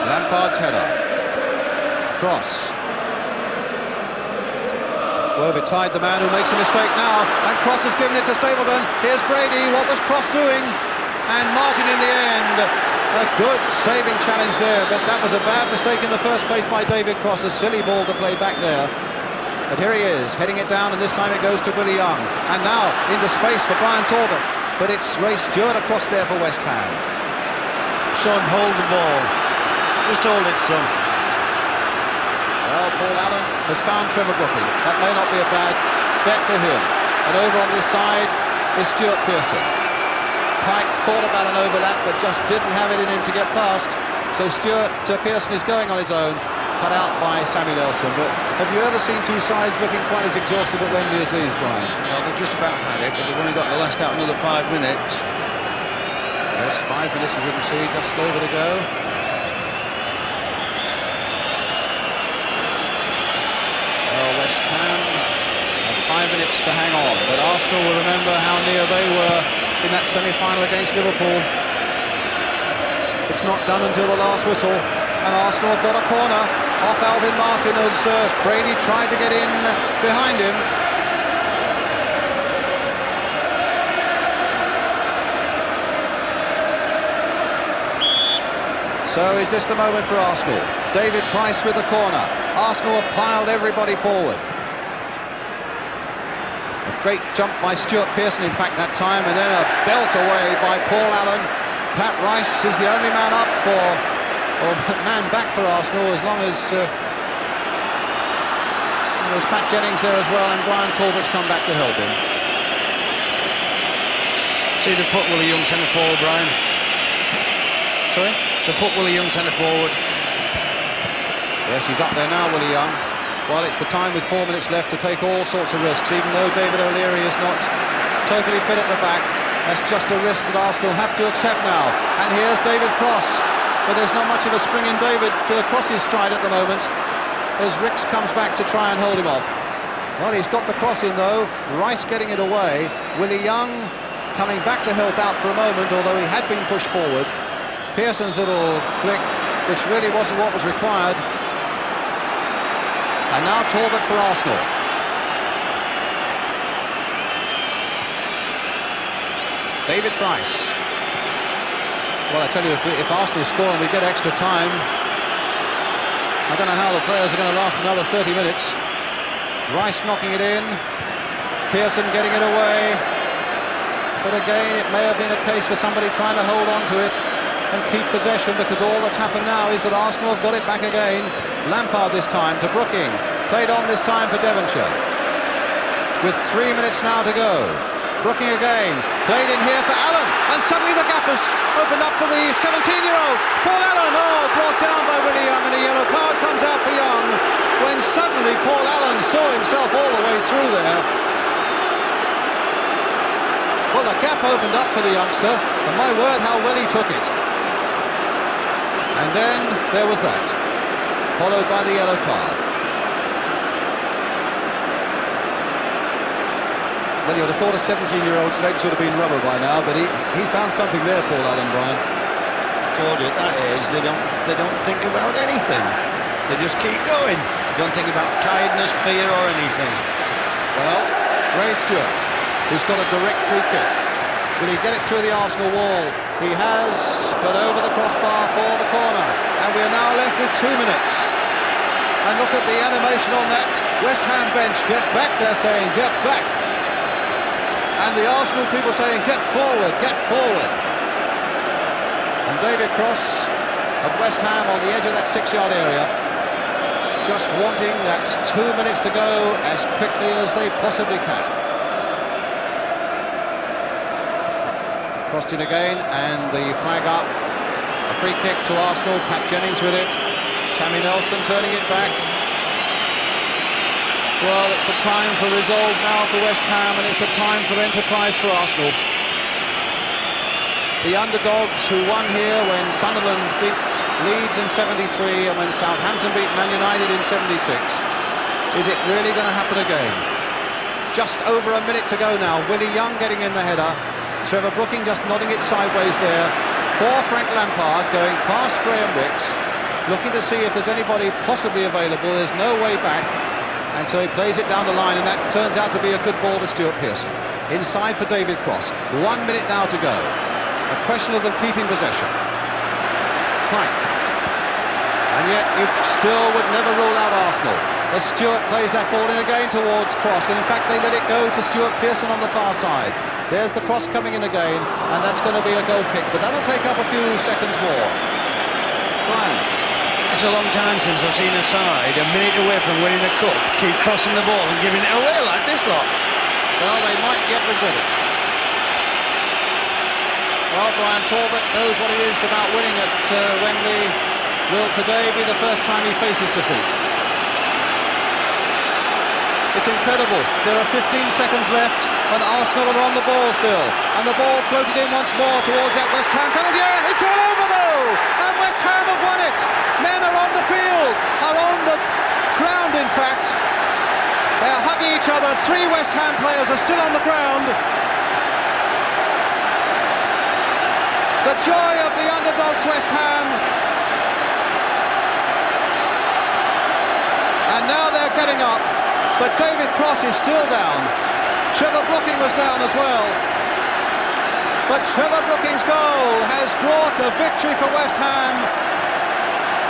Lampard's header. Cross. Wobe tied the man who makes a mistake now, and Cross has given it to Stapleton. Here's Brady. What was Cross doing? And Martin in the end. A good saving challenge there, but that was a bad mistake in the first place by David Cross. A silly ball to play back there. But here he is, heading it down, and this time it goes to Willie Young. And now into space for Brian Talbot. but it's Ray Stewart across there for West Ham. Son, hold the ball. Just hold it, son. Well, Paul Allen has found Trevor Brooking. That may not be a bad bet for him. And over on this side is Stewart Pearson. Pike thought about an overlap, but just didn't have it in him to get past. So Stewart Pearson is going on his own, cut out by Sammy Nelson. But have you ever seen two sides looking quite as exhausted at Wembley as these, Brian? Well, they've just about had it, but they've only got the last out another 5 minutes. Yes, 5 minutes, as you can see, just over to go. Well, West Ham have 5 minutes to hang on, but Arsenal will remember how near they were in that semi-final against Liverpool. It's not done until the last whistle, and Arsenal have got a corner off Alvin Martin as Brady tried to get in behind him. So is this the moment for Arsenal? David Price with the corner. Arsenal have piled everybody forward. A great jump by Stewart Pearson, in fact, that time, and then a belt away by Paul Allen. Pat Rice is the only man up for, or man back for Arsenal, as long as there's Pat Jennings there as well, and Brian Talbot's come back to help him. See the put Willie Young centre forward, Brian. Sorry? The put Willie Young centre forward. Yes, he's up there now, Willie Young. Well, it's the time with 4 minutes left to take all sorts of risks, even though David O'Leary is not totally fit at the back. That's just a risk that Arsenal have to accept now. And here's David Cross, but there's not much of a spring in David Cross's stride at the moment, as Ricks comes back to try and hold him off. Well, he's got the cross in though, Rice getting it away, Willie Young coming back to help out for a moment, although he had been pushed forward. Pearson's little flick, which really wasn't what was required. And now Talbot for Arsenal. David Price. Well, I tell you, if Arsenal score and we get extra time, I don't know how the players are going to last another 30 minutes. Rice knocking it in, Pearson getting it away, but again it may have been a case for somebody trying to hold on to it and keep possession, because all that's happened now is that Arsenal have got it back again. Lampard this time to Brooking, played on this time for Devonshire, with 3 minutes now to go. Brooking again, played in here for Allen, and suddenly the gap has opened up for the 17-year-old Paul Allen. Oh, brought down by Willie Young, and a yellow card comes out for Young, when suddenly Paul Allen saw himself all the way through there. Well, the gap opened up for the youngster, and my word, how well he took it. And then there was that, followed by the yellow card. Well, you would have thought a 17-year-old's leg should have been rubber by now, but he found something there, Paul Allen, Brian. Told you at that age they don't think about anything. They just keep going. They don't think about tiredness, fear, or anything. Well, Ray Stewart, who's got a direct free kick. Will he get it through the Arsenal wall? He has, but over the crossbar for the corner. And we are now left with 2 minutes. And look at the animation on that West Ham bench. Get back, they're saying, get back. And the Arsenal people saying, get forward, get forward. And David Cross of West Ham on the edge of that 6-yard area, just wanting that 2 minutes to go as quickly as they possibly can. Crossed in again, and the flag up. A free kick to Arsenal, Pat Jennings with it. Sammy Nelson turning it back. Well, it's a time for resolve now for West Ham, and it's a time for enterprise for Arsenal. The underdogs who won here when Sunderland beat Leeds in 73 and when Southampton beat Man United in 76. Is it really going to happen again? Just over a minute to go now. Willie Young getting in the header. Trevor Brooking just nodding it sideways there for Frank Lampard, going past Graham Ricks, looking to see if there's anybody possibly available. There's no way back, and so he plays it down the line, and that turns out to be a good ball to Stewart Pearson. Inside for David Cross. 1 minute now to go. A question of them keeping possession. Pike. And yet it still would never rule out Arsenal, as Stewart plays that ball in again towards Cross, and in fact they let it go to Stewart Pearson on the far side. There's the cross coming in again, and that's going to be a goal kick, but that'll take up a few seconds more. Brian. It's a long time since I've seen a side a minute away from winning a cup keep crossing the ball and giving it away like this lot. Well, they might yet regret it. Well, Brian, Talbot knows what it is about winning at Wembley. Will today be the first time he faces defeat? It's incredible. There are 15 seconds left and Arsenal are on the ball still. And the ball floated in once more towards that West Ham penalty. Yeah, it's all over though! And West Ham have won it! Men are on the field, are on the ground in fact. They're hugging each other. 3 West Ham players are still on the ground. The joy of the underdogs West Ham. And now they're getting up. But David Cross is still down. Trevor Brooking was down as well. But Trevor Brooking's goal has brought a victory for West Ham.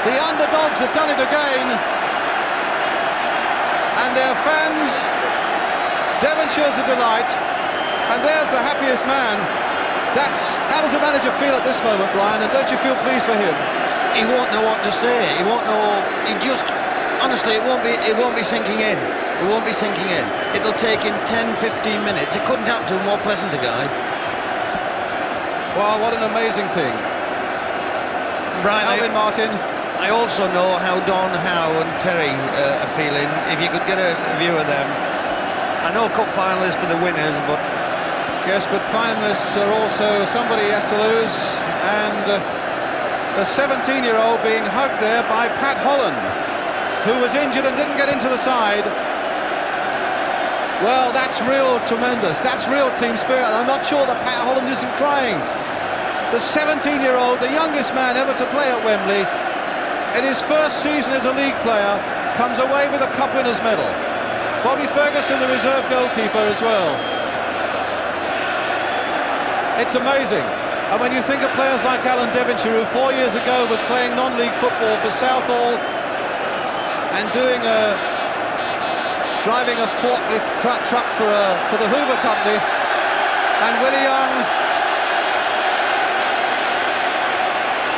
The underdogs have done it again. And their fans, Devonshire's a delight. And there's the happiest man. How does the manager feel at this moment, Brian? And don't you feel pleased for him? He won't know what to say. He won't know. Honestly, it won't be sinking in. It won't be sinking in. It'll take him 10-15 minutes. It couldn't happen to a more pleasant a guy. Well, what an amazing thing. Brian, Martin. I also know how Don, Howe and Terry are feeling. If you could get a view of them. I know cup finalists for the winners, but... Yes, but finalists are also somebody has to lose. And the 17-year-old being hugged there by Pat Holland, who was injured and didn't get into the side. Well, that's real tremendous. That's real team spirit. I'm not sure that Pat Holland isn't crying. The 17-year-old, the youngest man ever to play at Wembley, in his first season as a league player, comes away with a cup winner's medal. Bobby Ferguson, the reserve goalkeeper, as well. It's amazing. And when you think of players like Alan Devonshire, who 4 years ago was playing non-league football for Southall and driving a forklift truck for the Hoover Company, and Willie Young,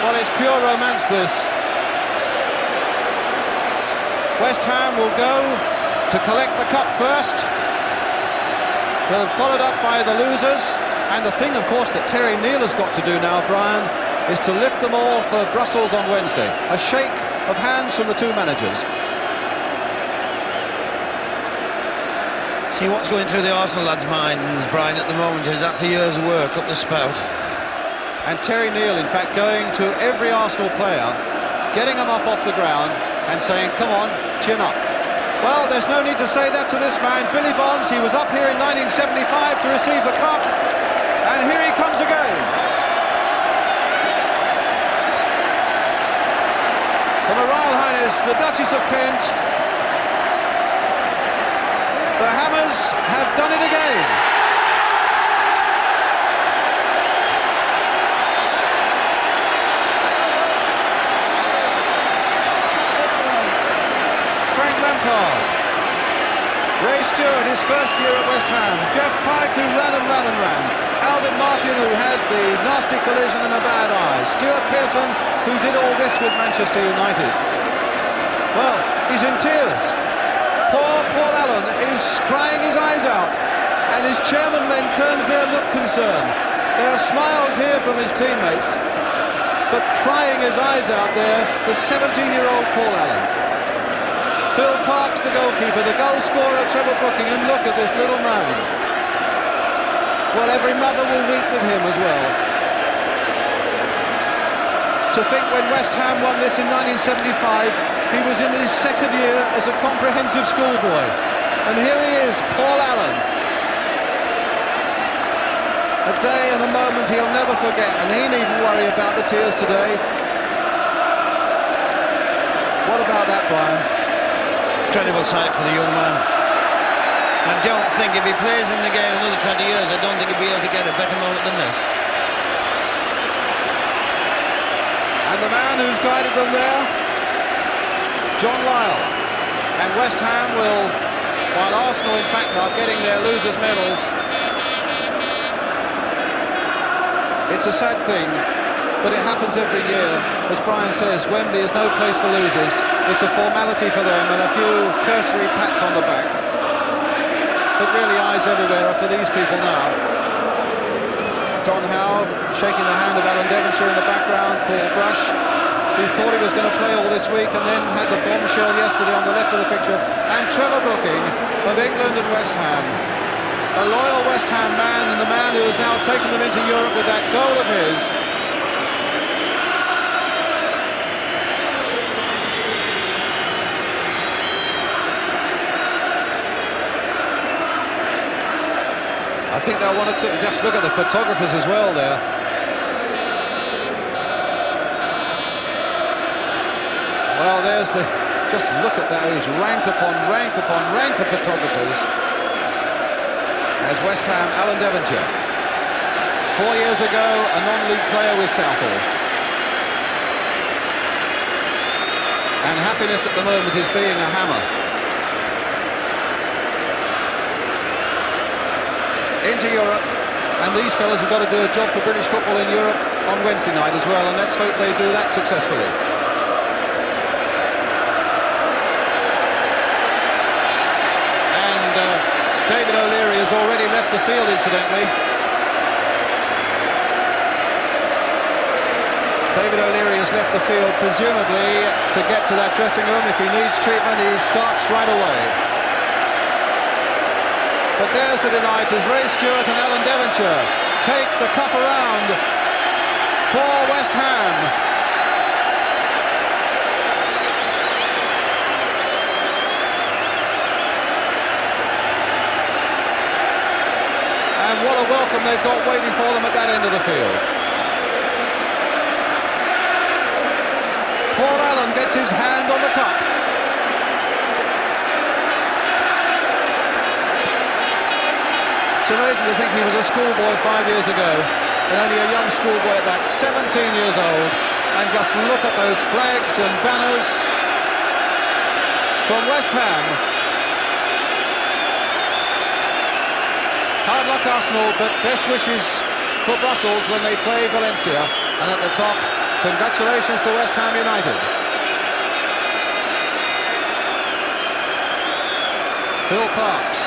well, it's pure romance, this. West Ham will go to collect the cup first. They're followed up by the losers. And the thing, of course, that Terry Neill has got to do now, Brian, is to lift them all for Brussels on Wednesday. A shake of hands from the 2 managers. See, what's going through the Arsenal lads' minds, Brian, at the moment is that's a year's work up the spout. And Terry Neill, in fact, going to every Arsenal player, getting them up off the ground and saying, come on, chin up. Well, there's no need to say that to this man, Billy Bonds. He was up here in 1975 to receive the cup. And here he comes again. From Her Royal Highness, the Duchess of Kent, the Hammers have done it again. Frank Lampard, Ray Stewart, his first year at West Ham, Jeff Pike, who ran and ran and ran, Alvin Martin, who had the nasty collision and a bad eye, Stuart Pearson, who did all this with Manchester United. Well, he's in tears. Poor Paul Allen is crying his eyes out, and his chairman Len Kearns there look concerned. There are smiles here from his teammates, but crying his eyes out there, the 17-year-old Paul Allen. Phil Parkes, the goalkeeper, the goal scorer, Trevor Brooking, and look at this little man. Well, every mother will weep with him as well. To think when West Ham won this in 1975, he was in his 2nd year as a comprehensive schoolboy. And here he is, Paul Allen. A day and a moment he'll never forget, and he needn't worry about the tears today. What about that, Brian? Incredible sight for the young man. I don't think if he plays in the game another 20 years, I don't think he'll be able to get a better moment than this. And the man who's guided them there, John Lyall. And West Ham will, while Arsenal in fact are getting their losers' medals, It's a sad thing, but it happens every year. As Brian says, Wembley is no place for losers. It's a formality for them and a few cursory pats on the back. But really, eyes everywhere are for these people now. Don Howe shaking the hand of Alan Devonshire in the background, Paul Brush, who thought he was going to play all this week and then had the bombshell yesterday on the left of the picture, and Trevor Brooking of England and West Ham. A loyal West Ham man, and the man who has now taken them into Europe with that goal of his. I think they'll want to just look at the photographers as well there. Well, there's the... just look at those rank upon rank upon rank of photographers. As West Ham, Alan Devonshire. 4 years ago, a non-league player with Southall. And happiness at the moment is being a hammer. Into Europe, and these fellas have got to do a job for British football in Europe on Wednesday night as well, and let's hope they do that successfully. And David O'Leary has already left the field, incidentally. David O'Leary has left the field, presumably to get to that dressing room. If he needs treatment, he starts right away. But there's the delight as Ray Stewart and Alan Devonshire take the cup around for West Ham. And what a welcome they've got waiting for them at that end of the field. Paul Allen gets his hand on the cup. It's amazing to think he was a schoolboy 5 years ago, and only a young schoolboy at that, 17 years old, and just look at those flags and banners from West Ham. Hard luck Arsenal, but best wishes for Brussels when they play Valencia, and at the top, congratulations to West Ham United. Phil Parks,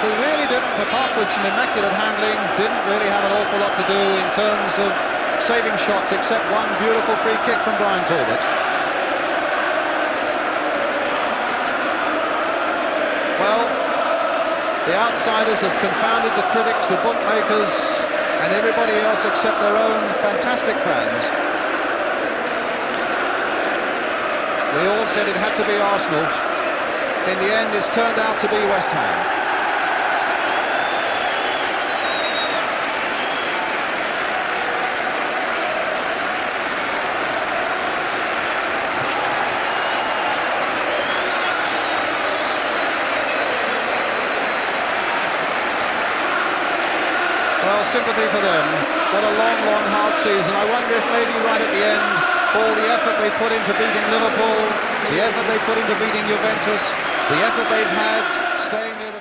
who really didn't, apart from some immaculate handling, didn't really have an awful lot to do in terms of saving shots, except one beautiful free kick from Brian Talbot. Well, the outsiders have confounded the critics, the bookmakers, and everybody else except their own fantastic fans. We all said it had to be Arsenal. In the end, it's turned out to be West Ham. Well, sympathy for them. What a long, long, hard season. I wonder if maybe right at the end, all the effort they put into beating Liverpool, the effort they put into beating Juventus, the effort they've had staying near